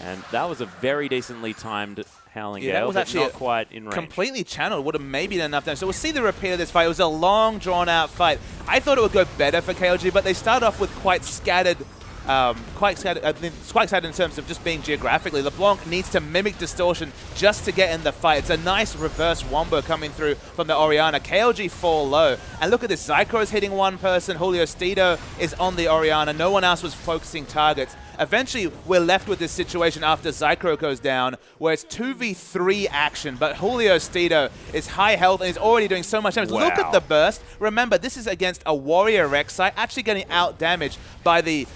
And that was a very decently timed Howling Gale, that was actually not quite in range. Completely channeled, would have maybe done enough damage. So we'll see the repeat of this fight. It was a long, drawn-out fight. I thought it would go better for KLG, but they start off with quite scattered in terms of just being geographically. LeBlanc needs to mimic distortion just to get in the fight. It's a nice reverse wombo coming through from the Orianna. KLG fall low. And look at this. Zycro is hitting one person. Julio Stedo is on the Orianna. No one else was focusing targets. Eventually, we're left with this situation after Zycro goes down, where it's 2v3 action, but Julio Stedo is high health and is already doing so much damage. Wow. Look at the burst. Remember, this is against a Warrior Rek'Sai, actually getting out-damaged by the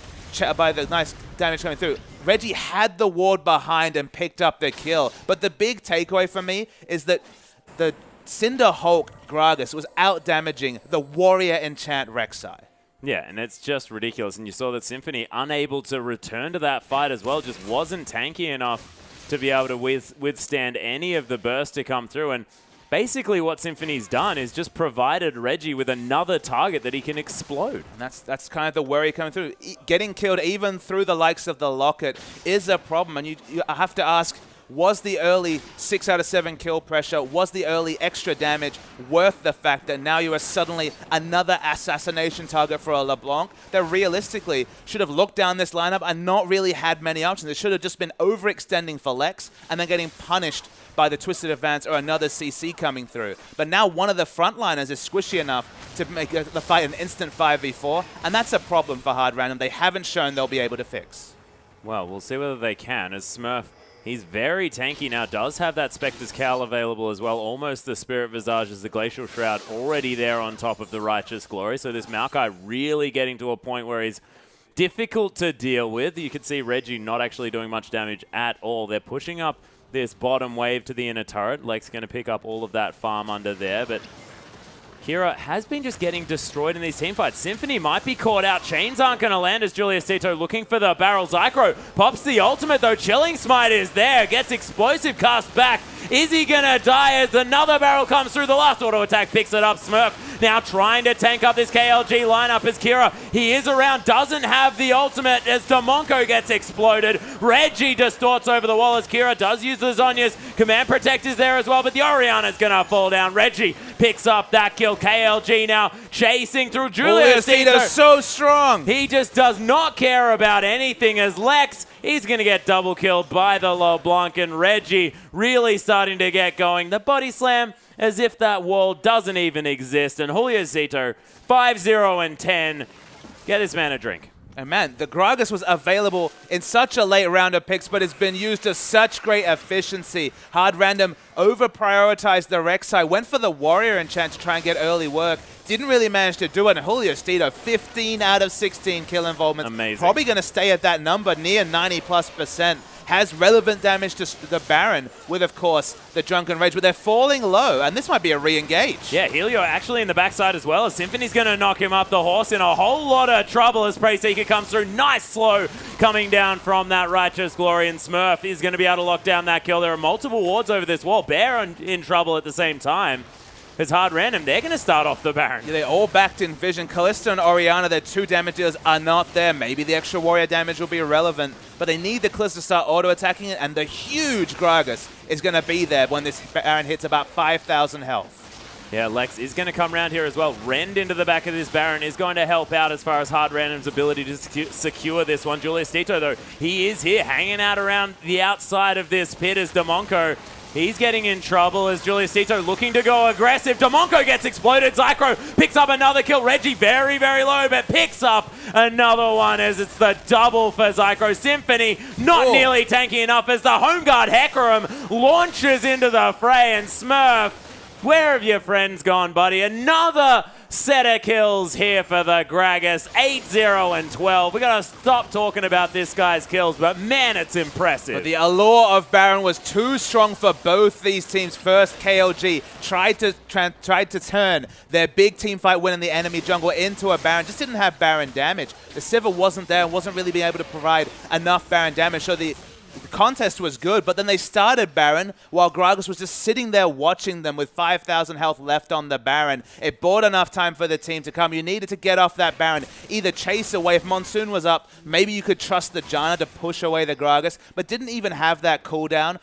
nice damage coming through. Reggie had the ward behind and picked up the kill. But the big takeaway for me is that the Cinder Hulk Gragas was out-damaging the Warrior Enchant Rek'Sai. Yeah, and it's just ridiculous. And you saw that Symphony, unable to return to that fight as well, just wasn't tanky enough to be able to withstand any of the burst to come through. And basically what Symphony's done is just provided Reggie with another target that he can explode. And that's kind of the worry coming through. Getting killed even through the likes of the Locket is a problem. And you have to ask, was the early 6 out of 7 kill pressure, was the early extra damage worth the fact that now you are suddenly another assassination target for a LeBlanc that realistically should have looked down this lineup and not really had many options? It should have just been overextending for Lex and then getting punished by the Twisted Advance or another CC coming through. But now one of the frontliners is squishy enough to make the fight an instant 5v4, and that's a problem for Hard Random. They haven't shown they'll be able to fix. Well, we'll see whether they can, as Smurf, he's very tanky now, does have that Spectre's Cowl available as well, almost the Spirit Visage as the Glacial Shroud already there on top of the Righteous Glory. So this Maokai really getting to a point where he's difficult to deal with. You can see Reggie not actually doing much damage at all. They're pushing up this bottom wave to the inner turret. Lex going to pick up all of that farm under there, but Kira has been just getting destroyed in these teamfights. Symphony might be caught out. Chains aren't going to land as Julius Tito looking for the barrel. Zycro pops the ultimate though. Chilling Smite is there. Gets explosive cast back. Is he going to die as another barrel comes through? The last auto attack picks it up. Smurf now trying to tank up this KLG lineup as Kira, he is around, doesn't have the ultimate as Demonko gets exploded. Reggie distorts over the wall as Kira does use the Zhonya's. Command Protect is there as well, but the Orianna's going to fall down. Reggie picks up that kill. KLG now chasing through Julius. Julio so strong. He just does not care about anything as Lex, he's going to get double killed by the LeBlanc, and Reggie really starting to get going. The body slam as if that wall doesn't even exist. And Julio Zito, 5-0-10. Get this man a drink. And man, the Gragas was available in such a late round of picks, but it's been used to such great efficiency. Hard Random over-prioritized the Rek'Sai, went for the Warrior Enchant to try and get early work. Didn't really manage to do it. And Julio Stedo, 15 out of 16 kill involvements. Amazing. Probably going to stay at that number, near 90+%. Has relevant damage to the Baron with, of course, the Drunken Rage, but they're falling low, and this might be a re-engage. Yeah, Helio actually in the backside as well, as Symphony's going to knock him up. The horse in a whole lot of trouble as Preyseeker comes through. Nice slow coming down from that Righteous Glory, and Smurf is going to be able to lock down that kill. There are multiple wards over this wall. Bear in trouble at the same time. It's Hard Random. They're going to start off the Baron. Yeah, they're all backed in Vision. Kalista and Orianna, their 2 damage dealers, are not there. Maybe the extra Warrior damage will be irrelevant, but they need the Kalista to start auto-attacking it, and the huge Gragas is going to be there when this Baron hits about 5,000 health. Yeah, Lex is going to come around here as well. Rend into the back of this Baron is going to help out as far as Hard Random's ability to secure this one. Julius Tito, though, he is here hanging out around the outside of this pit as Demonko, he's getting in trouble as Julius Tito looking to go aggressive. Demonko gets exploded. Zycro picks up another kill. Reggie very, very low, but picks up another one as it's the double for Zycro. Symphony not nearly tanky enough as the home guard Hecarim launches into the fray, and Smurf, where have your friends gone, buddy? Another set of kills here for the Gragas. 8-0-12. We got to stop talking about this guy's kills, but man, it's impressive. But the allure of Baron was too strong for both these teams. First, KLG tried to turn their big team fight win in the enemy jungle into a Baron. Just didn't have Baron damage. The Sivir wasn't there and wasn't really being able to provide enough Baron damage. So the the contest was good, but then they started Baron while Gragas was just sitting there watching them with 5,000 health left on the Baron. It bought enough time for the team to come. You needed to get off that Baron, either chase away. If Monsoon was up, maybe you could trust the Janna to push away the Gragas, but didn't even have that cooldown.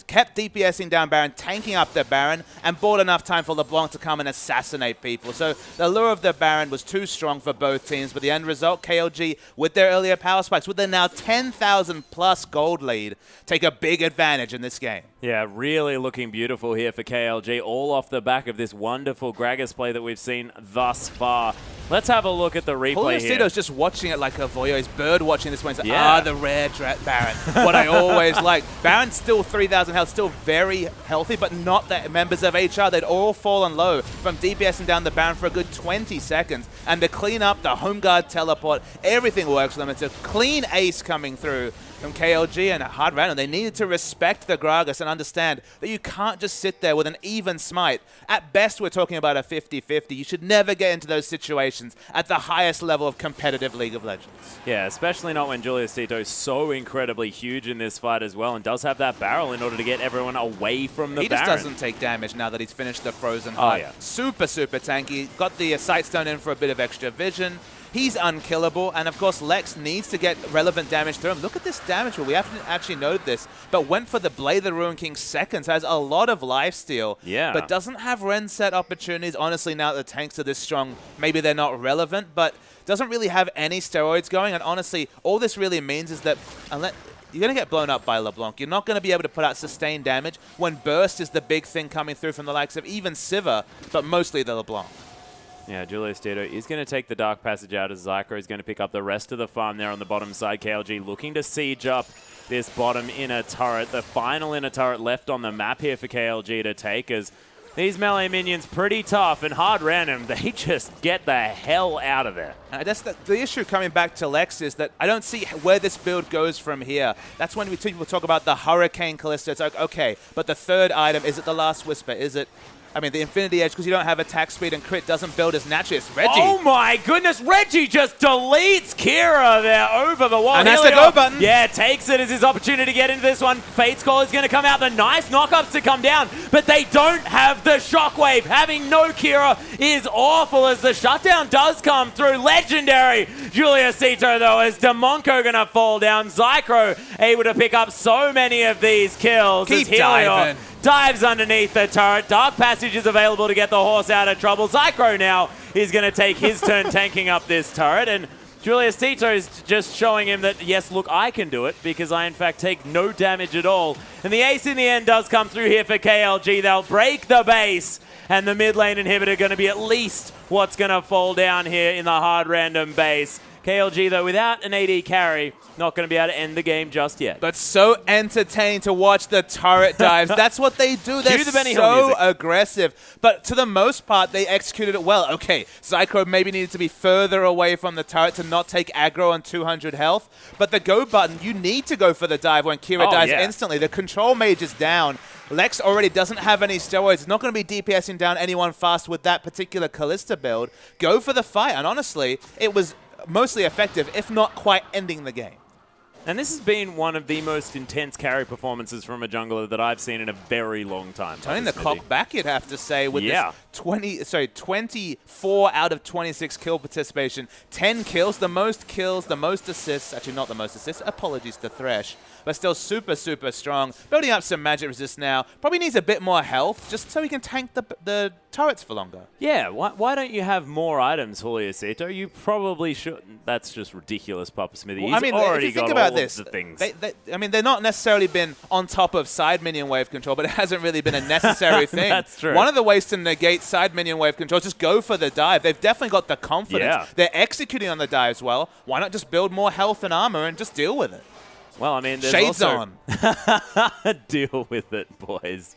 Kept DPSing down Baron, tanking up the Baron, and bought enough time for LeBlanc to come and assassinate people. So the lure of the Baron was too strong for both teams, but the end result, KLG, with their earlier power spikes, with their now 10,000 plus gold lead, take a big advantage in this game. Yeah, really looking beautiful here for KLG, all off the back of this wonderful Gragas play that we've seen thus far. Let's have a look at the replay here. Julio just watching it like a voyeur. He's bird watching this one. He's like, the rare Baron. What I always like. Baron's still 3,000 health, still very healthy, but not the members of HR. They'd all fallen low from DPSing down the Baron for a good 20 seconds. And the clean up, the home guard teleport, everything works for them. It's a clean ace coming through from KLG and a hard round. And they needed to respect the Gragas and understand that you can't just sit there with an even smite. At best, we're talking about a 50-50. You should never get into those situations at the highest level of competitive League of Legends. Yeah, especially not when Julius Tito is so incredibly huge in this fight as well and does have that barrel in order to get everyone away from the Baron. He just doesn't take damage now that he's finished the Frozen Heart. Yeah. Super, super tanky. Got the Sightstone in for a bit of extra vision. He's unkillable, and of course Lex needs to get relevant damage through him. Look at this damage. Well, we haven't actually noted this, but went for the Blade of the Ruin King seconds, has a lot of lifesteal, but doesn't have Ren set opportunities. Honestly, now that the tanks are this strong, maybe they're not relevant, but doesn't really have any steroids going, and honestly, all this really means is that unless you're going to get blown up by LeBlanc. You're not going to be able to put out sustained damage when Burst is the big thing coming through from the likes of even Sivir, but mostly the LeBlanc. Yeah, Julius Tito is going to take the Dark Passage out as Zycro is going to pick up the rest of the farm there on the bottom side. KLG looking to siege up this bottom inner turret. The final inner turret left on the map here for KLG to take as these melee minions pretty tough and hard random. They just get the hell out of there. That's the issue coming back to Lex is that I don't see where this build goes from here. That's when people talk about the Hurricane Kalista. It's like, okay, but the third item, is it the Last Whisper? Is it... I mean, the Infinity Edge, because you don't have attack speed and crit doesn't build as naturally. It's Reggie. Oh my goodness, Reggie just deletes Kira there over the wall. And that's the go button. Yeah, takes it as his opportunity to get into this one. Fate's Call is going to come out. The nice knockups to come down, but they don't have the Shockwave. Having no Kira is awful as the shutdown does come through. Legendary Julius Tito, though, as Demonco going to fall down. Zycro able to pick up so many of these kills. Keep diving. Dives underneath the turret. Dark Passage is available to get the horse out of trouble. Zycro now is going to take his turn tanking up this turret. And Julius Tito is just showing him that, yes, look, I can do it because I, in fact, take no damage at all. And the ace in the end does come through here for KLG. They'll break the base. And the mid lane inhibitor going to be at least what's going to fall down here in the hard random base. KLG, though, without an AD carry, not going to be able to end the game just yet. But so entertaining to watch the turret dives. That's what they do. They're so aggressive. But to the most part, they executed it well. Okay, Zycro maybe needed to be further away from the turret to not take aggro on 200 health. But the go button, you need to go for the dive when Kira dives instantly. The control mage is down. Lex already doesn't have any steroids. He's not going to be DPSing down anyone fast with that particular Kalista build. Go for the fight. And honestly, it was mostly effective, if not quite ending the game. And this has been one of the most intense carry performances from a jungler that I've seen in a very long time. Turning the clock back, you'd have to say, with this 24 out of 26 kill participation, 10 kills, the most assists, actually not the most assists, apologies to Thresh, but still super, super strong. Building up some magic resist now. Probably needs a bit more health, just so he can tank the turrets for longer. Yeah, why don't you have more items, Julius Tito? You probably should. That's just ridiculous, Papa Smithy. Well, He's already got all this, the things. I mean, they're not necessarily been on top of side minion wave control, but it hasn't really been a necessary thing. That's true. One of the ways to negate side minion wave control is just go for the dive. They've definitely got the confidence. Yeah. They're executing on the dives well. Why not just build more health and armor and just deal with it? Well, I mean, there's Shades also on. Deal with it, boys.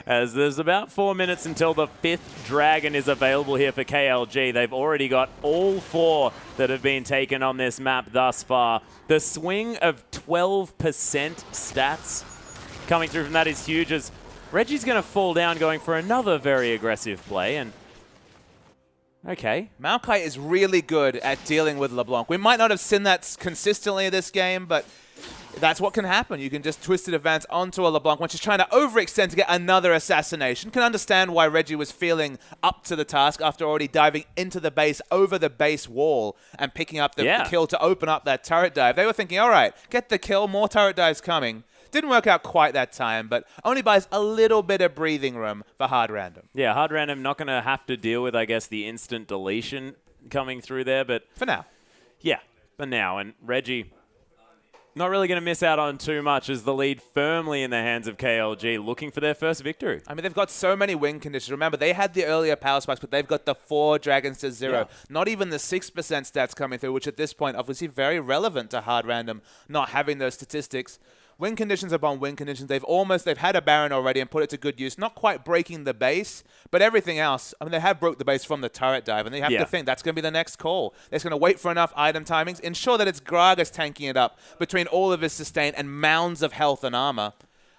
As there's about 4 minutes until the 5th dragon is available here for KLG. They've already got all 4 that have been taken on this map thus far. The swing of 12% stats coming through from that is huge, as Reggie's going to fall down going for another very aggressive play. And okay. Maokai is really good at dealing with LeBlanc. We might not have seen that consistently this game, but That's what can happen. You can just twisted advance onto a LeBlanc when she's trying to overextend to get another assassination. Can understand why Reggie was feeling up to the task after already diving into the base, over the base wall, and picking up the kill to open up that turret dive. They were thinking, all right, get the kill, more turret dives coming. Didn't work out quite that time, but only buys a little bit of breathing room for hard random. Yeah, hard random not going to have to deal with, I guess, the instant deletion coming through there, but... For now. Yeah, for now. And Reggie... not really going to miss out on too much as the lead firmly in the hands of KLG, looking for their first victory. I mean, they've got so many win conditions. Remember, they had the earlier power spikes, but they've got the 4 Dragons to 0. Yeah. Not even the 6% stats coming through, which at this point, obviously very relevant to hard random, not having those statistics. Win conditions upon win conditions. They've had a Baron already and put it to good use. Not quite breaking the base, but everything else. I mean, they have broke the base from the turret dive, and they have to think that's going to be the next call. They're just going to wait for enough item timings, ensure that it's Gragas tanking it up between all of his sustain and mounds of health and armor,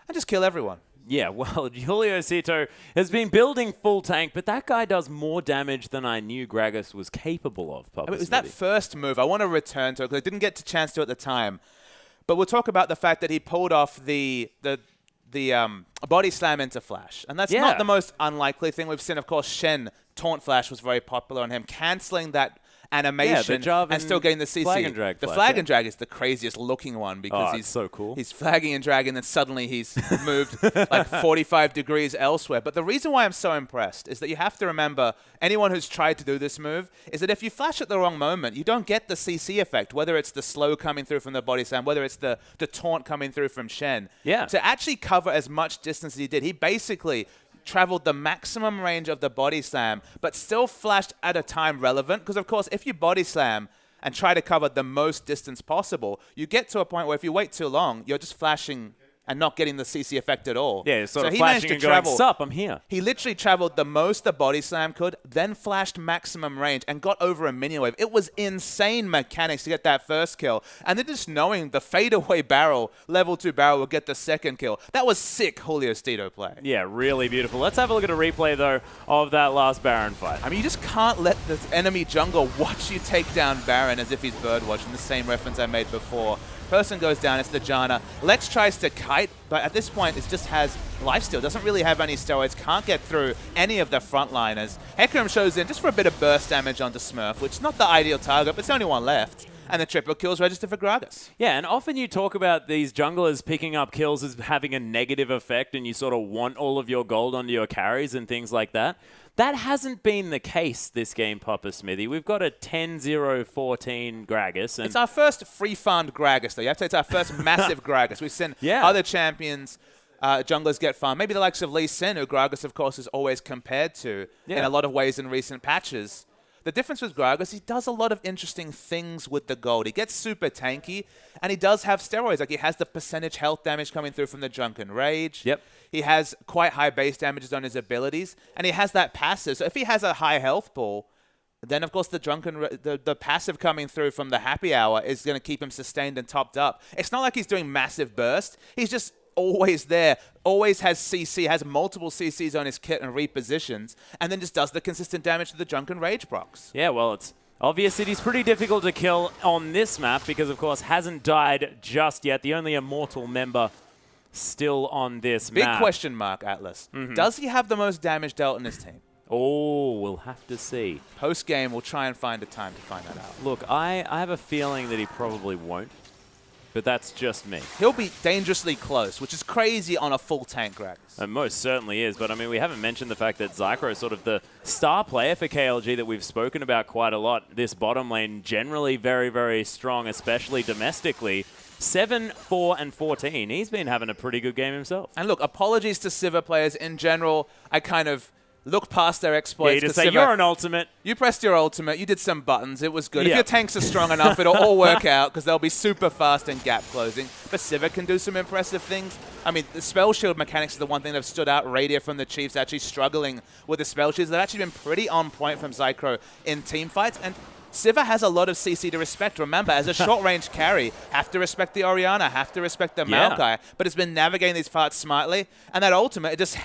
and just kill everyone. Yeah, well, Julio Cito has been building full tank, but that guy does more damage than I knew Gragas was capable of. It was that first move. I want to return to it because I didn't get a chance to at the time. But we'll talk about the fact that he pulled off the body slam into Flash. And that's not the most unlikely thing we've seen. Of course, Shen Taunt Flash was very popular on him, canceling that animation and still getting the CC. Flag and drag the flag and drag is the craziest looking one because he's so cool. He's flagging and dragging, and then suddenly he's moved like 45 degrees elsewhere. But the reason why I'm so impressed is that you have to remember, anyone who's tried to do this move, is that if you flash at the wrong moment, you don't get the CC effect, whether it's the slow coming through from the body slam, whether it's the taunt coming through from Shen. Yeah. To actually cover as much distance as he did, he basically traveled the maximum range of the body slam, but still flashed at a time relevant. Because, of course, if you body slam and try to cover the most distance possible, you get to a point where if you wait too long, you're just flashing and not getting the CC effect at all. Yeah, sort of flashing and going, sup, I'm here. He literally traveled the most the body slam could, then flashed maximum range and got over a minion wave. It was insane mechanics to get that first kill. And then just knowing the fadeaway barrel, level 2 barrel, will get the second kill. That was sick Julio Cito play. Yeah, really beautiful. Let's have a look at a replay, though, of that last Baron fight. I mean, you just can't let the enemy jungler watch you take down Baron as if he's birdwatching, the same reference I made before. Person goes down, it's the Janna. Lex tries to kite, but at this point it just has lifesteal, doesn't really have any steroids, can't get through any of the frontliners. Hecarim shows in just for a bit of burst damage onto Smurf, which is not the ideal target, but it's the only one left. And the triple kills register for Gragas. Yeah, and often you talk about these junglers picking up kills as having a negative effect, and you sort of want all of your gold onto your carries and things like that. That hasn't been the case this game, Papa Smithy. We've got a 10-0-14 Gragas. And it's our first free farmed Gragas, though. You have to say it's our first massive Gragas. We've seen other champions, junglers get farmed. Maybe the likes of Lee Sin, who Gragas, of course, is always compared to in a lot of ways in recent patches. The difference with Gragas, he does a lot of interesting things with the gold. He gets super tanky, and he does have steroids. Like, he has the percentage health damage coming through from the Drunken Rage. Yep. He has quite high base damages on his abilities, and he has that passive. So if he has a high health pool, then, of course, the passive coming through from the Happy Hour is going to keep him sustained and topped up. It's not like he's doing massive burst. He's just always there, always has CC, has multiple CCs on his kit and repositions, and then just does the consistent damage to the Drunken Rage procs. Yeah, well, it's obvious that he's pretty difficult to kill on this map because, of course, hasn't died just yet. The only immortal member still on this map. Big question mark, Atlas. Does he have the most damage dealt in his team? Oh, we'll have to see. Post-game, we'll try and find a time to find that out. Look, I have a feeling that he probably won't. But that's just me. He'll be dangerously close, which is crazy on a full tank Gragas. It most certainly is. But, I mean, we haven't mentioned the fact that Zycro is sort of the star player for KLG that we've spoken about quite a lot. This bottom lane generally very, very strong, especially domestically. 7, 4, and 14. He's been having a pretty good game himself. And look, apologies to Sivir players in general. I kind of look past their exploits. Yeah, you just say, you're an ultimate. You pressed your ultimate. You did some buttons. It was good. If your tanks are strong enough, it'll all work out because they'll be super fast and gap closing. But Sivir can do some impressive things. I mean, the spell shield mechanics is the one thing that have stood out. Radia from the Chiefs actually struggling with the spell shields. They've actually been pretty on point from Zycro in team fights. And Sivir has a lot of CC to respect. Remember, as a short-range carry, have to respect the Orianna, have to respect the Maokai, but it's been navigating these fights smartly. And that ultimate, it just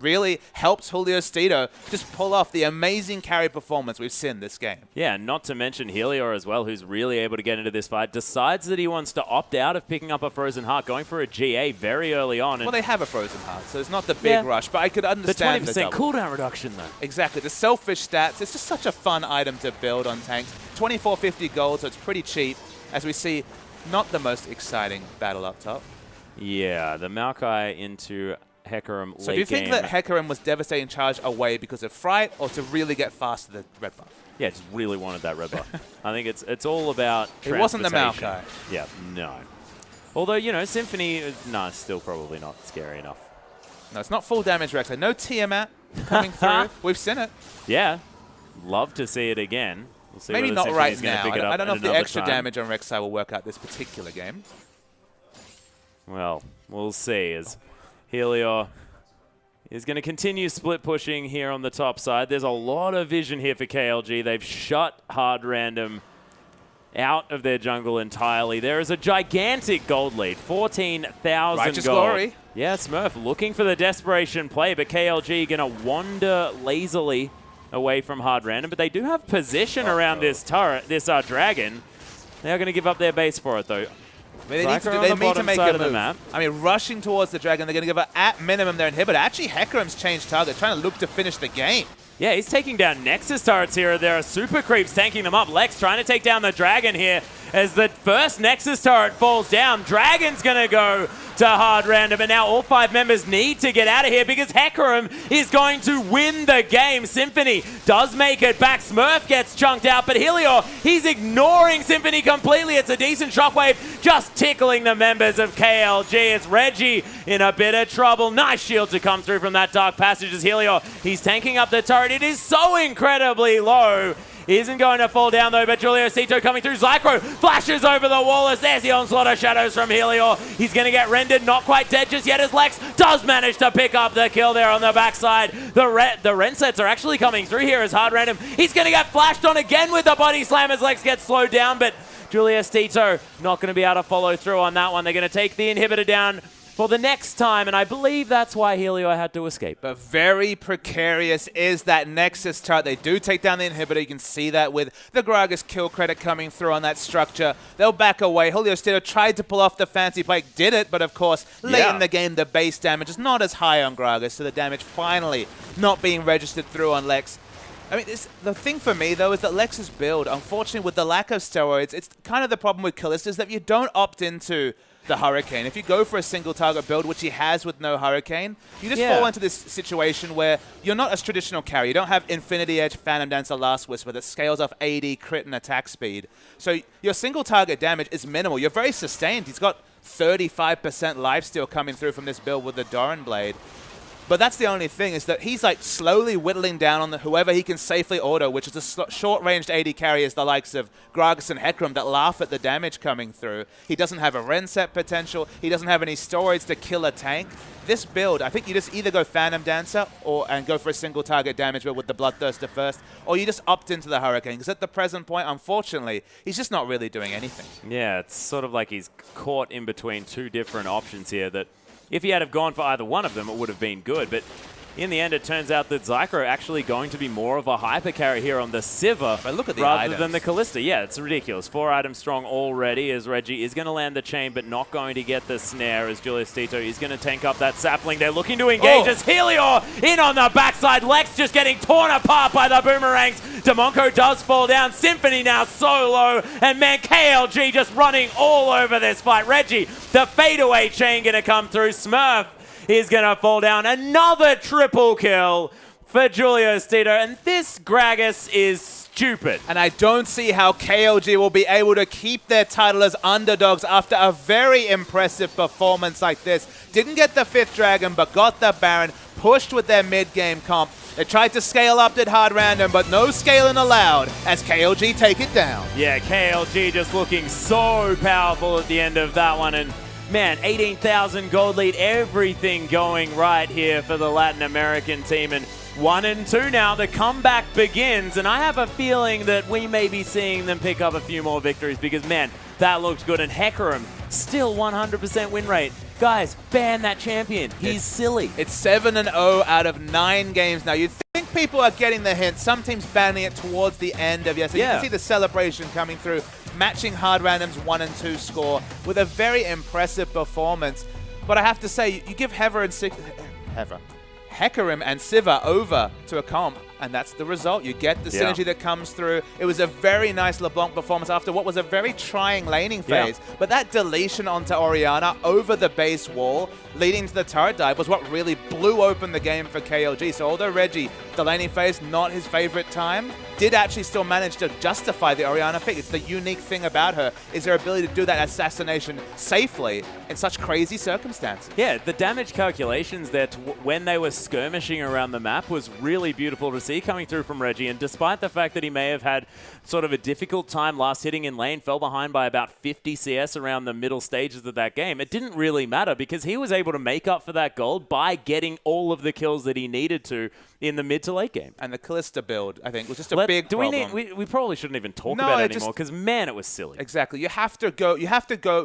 really helps Julio Stito just pull off the amazing carry performance we've seen this game. Yeah, not to mention Helior as well, who's really able to get into this fight, decides that he wants to opt out of picking up a Frozen Heart, going for a GA very early on. Well, they have a Frozen Heart, so it's not the big rush, but I could understand the 20% cooldown reduction, though. Exactly. The selfish stats, it's just such a fun item to build on tanks. 2450 gold, so it's pretty cheap, as we see not the most exciting battle up top. Yeah, the Maokai into Hecarim late game. So do you think that Hecarim was devastating charge away because of Fright or to really get fast to the red buff? Yeah, just really wanted that red buff. I think it's all about It wasn't the Maokai. Yeah, no. Although, you know, Symphony, no, still probably not scary enough. No, it's not full damage Rex. No Tiamat coming through. We've seen it. Yeah. Love to see it again. We'll see Maybe not Symphony's right now. Pick it up I don't know if the extra time. damage on Rek'Sai will work out this particular game. Well, we'll see as Helior is going to continue split pushing here on the top side. There's a lot of vision here for KLG. They've shut Hard Random out of their jungle entirely. There is a gigantic gold lead, 14,000 Righteous gold. glory. Yeah, Smurf looking for the desperation play, but KLG going to wander lazily away from Hard Random. But they do have position around this turret, this dragon. They are going to give up their base for it, though. They need to make a move. I mean, rushing towards the dragon, they're going to give it at minimum their inhibitor. Actually, Hecarim's changed target, trying to look to finish the game. Yeah, he's taking down Nexus turrets here. There are super creeps tanking them up. Lex trying to take down the dragon here as the first Nexus turret falls down. Dragon's going to go to Hard Random, and now all 5 members need to get out of here because Hecarim is going to win the game. Symphony does make it back. Smurf gets chunked out, but Helior, he's ignoring Symphony completely. It's a decent shockwave, just tickling the members of KLG. It's Reggie in a bit of trouble. Nice shield to come through from that Dark Passage as Helior. He's tanking up the turret. It is so incredibly low. Isn't going to fall down though, but Julio Cito coming through. Zycro flashes over the wall as there's the onslaught of shadows from Helior. He's going to get rendered, not quite dead just yet as Lex does manage to pick up the kill there on the backside. The rend sets are actually coming through here as Hard Random. He's going to get flashed on again with the body slam as Lex gets slowed down, but Julius Tito not going to be able to follow through on that one. They're going to take the inhibitor down for the next time, and I believe that's why Helior had to escape. But very precarious is that Nexus turret. They do take down the inhibitor. You can see that with the Gragas kill credit coming through on that structure. They'll back away. Julio Stito tried to pull off the fancy plate, did it, but of course, late in the game, the base damage is not as high on Gragas, so the damage finally not being registered through on Lex. I mean, the thing for me, though, is that Lex's build, unfortunately, with the lack of steroids, it's kind of the problem with Kalista is that you don't opt into the Hurricane. If you go for a single target build, which he has with no Hurricane, you just fall into this situation where you're not as traditional carry. You don't have Infinity Edge, Phantom Dancer, Last Whisper that scales off AD, crit, and attack speed. So your single target damage is minimal. You're very sustained. He's got 35% lifesteal coming through from this build with the Doran Blade. But that's the only thing, is that he's like slowly whittling down on whoever he can safely auto, which is a short-ranged AD carriers, the likes of Gragas and Hecarim, that laugh at the damage coming through. He doesn't have a rend set potential. He doesn't have any storage to kill a tank. This build, I think you just either go Phantom Dancer and go for a single target damage build with the Bloodthirster first, or you just opt into the Hurricane. Because at the present point, unfortunately, he's just not really doing anything. Yeah, it's sort of like he's caught in between two different options here that if he had have gone for either one of them, it would have been good. But in the end, it turns out that Zycro actually going to be more of a hyper carry here on the Sivir rather than the Kalista. Yeah, it's ridiculous. 4 items strong already as Reggie is going to land the chain, but not going to get the snare as Julius Tito is going to tank up that sapling. They're looking to engage as Helior in on the backside. Lex just getting torn apart by the boomerangs. Demonco does fall down. Symphony now so low. And man, KLG just running all over this fight. Reggie, the fadeaway chain going to come through. Smurf is going to fall down. Another triple kill for Julio Stito. And this Gragas is stupid. And I don't see how KLG will be able to keep their title as underdogs after a very impressive performance like this. Didn't get the 5th Dragon, but got the Baron. Pushed with their mid-game comp. They tried to scale up at Hard Random, but no scaling allowed as KLG take it down. Yeah, KLG just looking so powerful at the end of that one. And man, 18,000 gold lead, everything going right here for the Latin American team. And 1-2 now, the comeback begins. And I have a feeling that we may be seeing them pick up a few more victories because, man, that looked good. And Hecarim, still 100% win rate. guys, ban that champion. He's silly. It's 7-0 out of 9 games now. You'd think people are getting the hint. Some teams banning it towards the end of yesterday. You can see the celebration coming through, matching Hard Random's 1 and 2 score with a very impressive performance. But I have to say, you give Hecarim and Siva over to a comp, and that's the result. You get the synergy that comes through. It was a very nice LeBlanc performance after what was a very trying laning phase. But that deletion onto Orianna over the base wall, leading to the turret dive, was what really blew open the game for KLG. So although Reggie, the laning phase, not his favorite time, did actually still manage to justify the Orianna pick. It's the unique thing about her, is her ability to do that assassination safely in such crazy circumstances. Yeah, the damage calculations there when they were skirmishing around the map was really beautiful to see coming through from Reggie. And despite the fact that he may have had sort of a difficult time last hitting in lane, fell behind by about 50 CS around the middle stages of that game, it didn't really matter because he was able to make up for that gold by getting all of the kills that he needed to in the mid to late game. And the Kalista build, I think, was just a big problem. We probably shouldn't even talk about it anymore because, man, it was silly. Exactly. You have to go,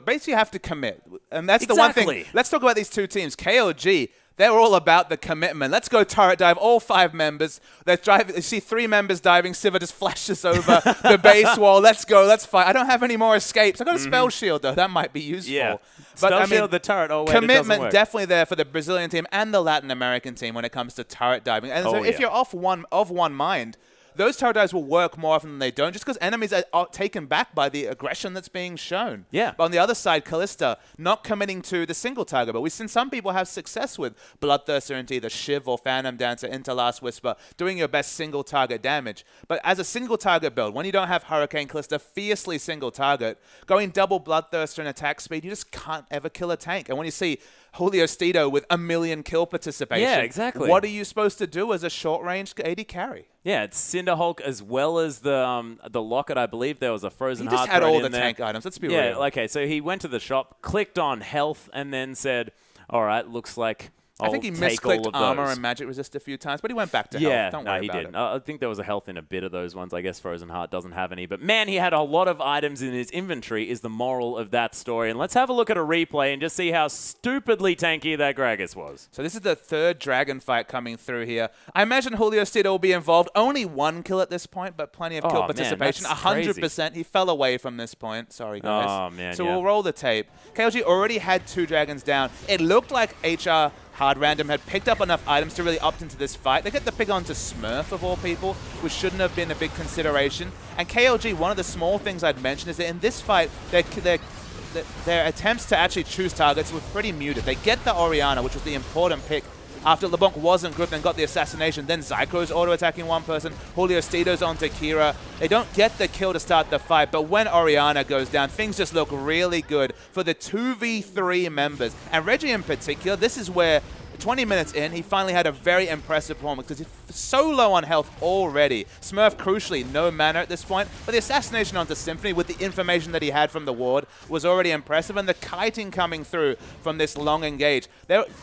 basically you have to commit. And that's the one thing. Let's talk about these two teams. KLG, they're all about the commitment. Let's go turret dive, all 5 members. They're driving. You see 3 members diving. Siva just flashes over the base wall. Let's go, let's fight. I don't have any more escapes. I got a spell shield, though. That might be useful. Yeah. But spell shield, the turret, commitment definitely there for the Brazilian team and the Latin American team when it comes to turret diving. And so if you're of one mind, those turret dives will work more often than they don't, just because enemies are taken back by the aggression that's being shown. Yeah. But on the other side, Kalista not committing to the single target, but we've seen some people have success with Bloodthirster into either Shiv or Phantom Dancer into Last Whisper, doing your best single target damage. But as a single target build, when you don't have Hurricane Kalista fiercely single target, going double Bloodthirster and attack speed, you just can't ever kill a tank. And when you see Julio Stito with 1 million kill participation. Yeah, exactly. What are you supposed to do as a short-range AD carry? Yeah, it's Cinderhulk as well as the Locket. I believe there was a Frozen Heart. He just had all the tank items. Let's be real. Yeah, okay, so he went to the shop, clicked on health, and then said, all right, looks like I think he misclicked armor and magic resist a few times, but he went back to health. Don't worry about it. I think there was a health in a bit of those ones. I guess Frozen Heart doesn't have any. But man, he had a lot of items in his inventory is the moral of that story. And let's have a look at a replay and just see how stupidly tanky that Gragas was. So this is the 3rd dragon fight coming through here. I imagine Julio Stito will be involved. Only 1 kill at this point, but plenty of kill participation. 100%. He fell away from this point. Sorry, guys. Oh, man, So we'll roll the tape. KLG already had 2 dragons down. It looked like HR Hard Random had picked up enough items to really opt into this fight. They get the pick onto Smurf, of all people, which shouldn't have been a big consideration. And KLG, one of the small things I'd mention is that in this fight, their attempts to actually choose targets were pretty muted. They get the Orianna, which was the important pick, after LeBlanc wasn't good and got the assassination. Then Zyko's auto-attacking one person. Julio Stito's onto Kira. They don't get the kill to start the fight, but when Orianna goes down, things just look really good for the 2v3 members. And Reggie in particular, this is where 20 minutes in, he finally had a very impressive performance because he's so low on health already. Smurf, crucially, no mana at this point, but the assassination onto Symphony with the information that he had from the ward was already impressive, and the kiting coming through from this long engage.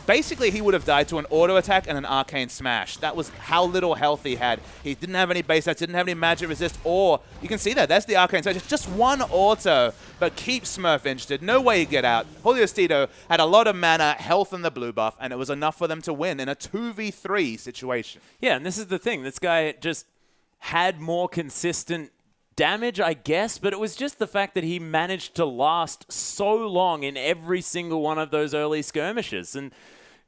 Basically, he would have died to an auto attack and an arcane smash. That was how little health he had. He didn't have any base stats, didn't have any magic resist, or you can see that. That's the arcane smash. It's just 1 auto, but keep Smurf interested. No way you get out. Julio Stito had a lot of mana, health, and the blue buff, and it was enough for them to win in a 2v3 situation. Yeah, and this is the thing. This guy just had more consistent damage, I guess, but it was just the fact that he managed to last so long in every single one of those early skirmishes. And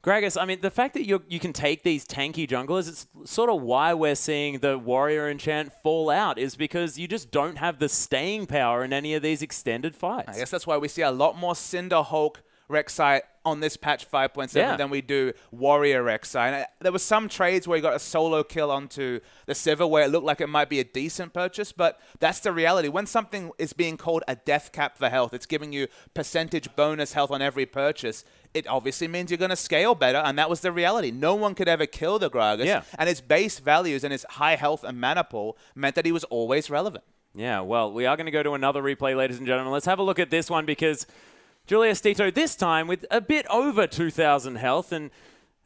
Gragas, I mean, the fact that you can take these tanky junglers, it's sort of why we're seeing the Warrior enchant fall out, is because you just don't have the staying power in any of these extended fights. I guess that's why we see a lot more Cinderhulk Rek'Sai on this patch 5.7 than we do Warrior Rek'Sai. And there was some trades where he got a solo kill onto the Sivir where it looked like it might be a decent purchase, but that's the reality. When something is being called a death cap for health, it's giving you percentage bonus health on every purchase, it obviously means you're going to scale better, and that was the reality. No one could ever kill the Gragas, and his base values and his high health and mana pool meant that he was always relevant. Yeah, well, we are going to go to another replay, ladies and gentlemen. Let's have a look at this one because Julius Stito this time with a bit over 2,000 health, and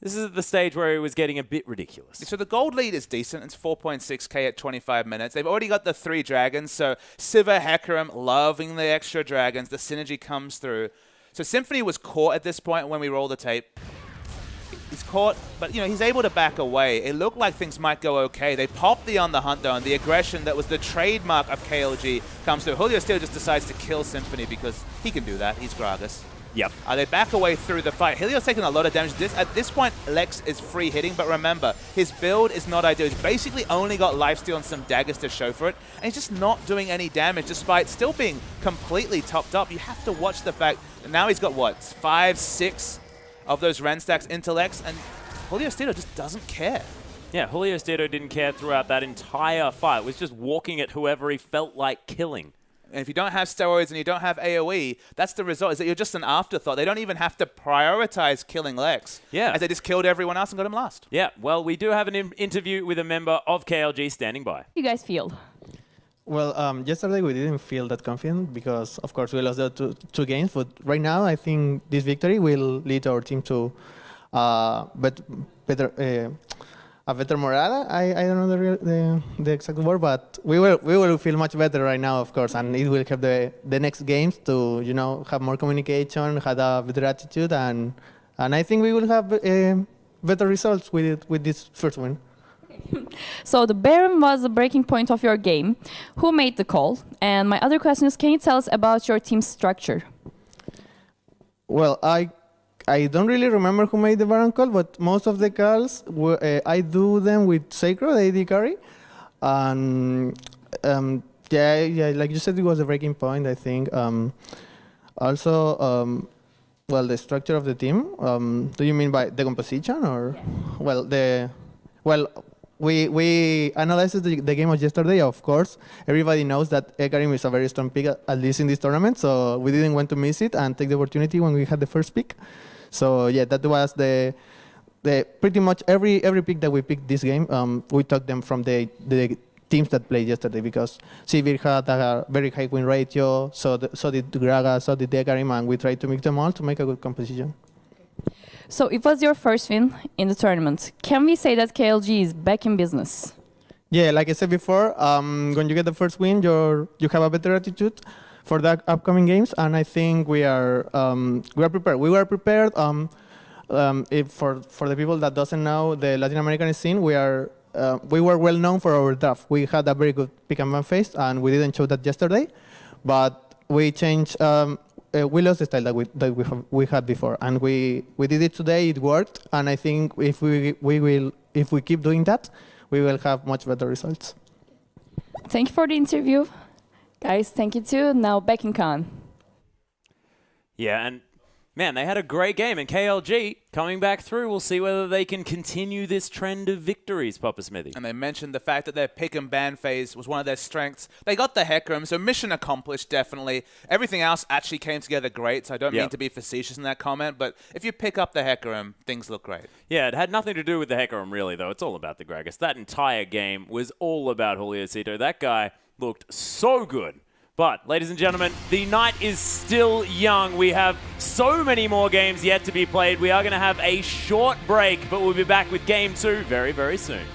this is at the stage where he was getting a bit ridiculous. So the gold lead is decent. It's 4.6k at 25 minutes. They've already got the 3 dragons, so Sivir, Hecarim, loving the extra dragons. The synergy comes through. So Symphony was caught at this point when we roll the tape. He's caught, but he's able to back away. It looked like things might go okay. They popped the on the hunt though, and the aggression that was the trademark of KLG comes through. Julio still just decides to kill Symphony because he can do that. He's Gragas. Yep. They back away through the fight. Helio's taking a lot of damage. At this point, Lex is free hitting, but remember, his build is not ideal. He's basically only got lifesteal and some daggers to show for it, and he's just not doing any damage despite still being completely topped up. You have to watch the fact that now he's got, what, 5, 6 of those Ren stacks into Lex, and Julio Stito just doesn't care. Yeah, Julio Stito didn't care throughout that entire fight. Was just walking at whoever he felt like killing. And if you don't have steroids and you don't have AoE, that's the result, is that you're just an afterthought. They don't even have to prioritize killing Lex. Yeah. As they just killed everyone else and got him last. Yeah, well, we do have an interview with a member of KLG standing by. You guys feel? Well, yesterday we didn't feel that confident because, of course, we lost the two games. But right now, I think this victory will lead our team to a better morale. I don't know the exact word, but we will feel much better right now, of course, and it will help the next games to have more communication, have a better attitude, and I think we will have better results with this first win. So the Baron was the breaking point of your game. Who made the call? And my other question is, can you tell us about your team structure? Well, I don't really remember who made the Baron call, but most of the calls, I do them with Sacred, AD carry. And yeah, like you said, it was a breaking point, I think. Also, well, the structure of the team. Do you mean by the composition, or? Yeah. Well, we analyzed the game of yesterday, of course. Everybody knows that Ekarim is a very strong pick, at least in this tournament, so we didn't want to miss it and take the opportunity when we had the first pick. So yeah, that was the pretty much every pick that we picked this game, we took them from the teams that played yesterday, because Sivir had a very high win ratio, so did Graga, so did Ekarim, and we tried to mix them all to make a good composition. So it was your first win in the tournament. Can we say that KLG is back in business? Yeah, like I said before, when you get the first win, you have a better attitude for the upcoming games, and I think we are prepared. We were prepared. If for the people that doesn't know the Latin American scene, we were well known for our draft. We had a very good pick and ban phase, and we didn't show that yesterday, but we changed. We lost the style that we had before, and we did it today. It worked, and I think if we keep doing that, we will have much better results. Thank you for the interview, guys. Thank you too. Now back in Khan. Yeah, and man, they had a great game, and KLG coming back through. We'll see whether they can continue this trend of victories, Papa Smithy. And they mentioned the fact that their pick and ban phase was one of their strengths. They got the Hecarim, so mission accomplished, definitely. Everything else actually came together great, so I don't mean to be facetious in that comment, but if you pick up the Hecarim, things look great. Yeah, it had nothing to do with the Hecarim, really, though. It's all about the Gragas. That entire game was all about Julio Cito. That guy looked so good. But, ladies and gentlemen, the night is still young. We have so many more games yet to be played. We are going to have a short break, but we'll be back with Game 2 very, very soon.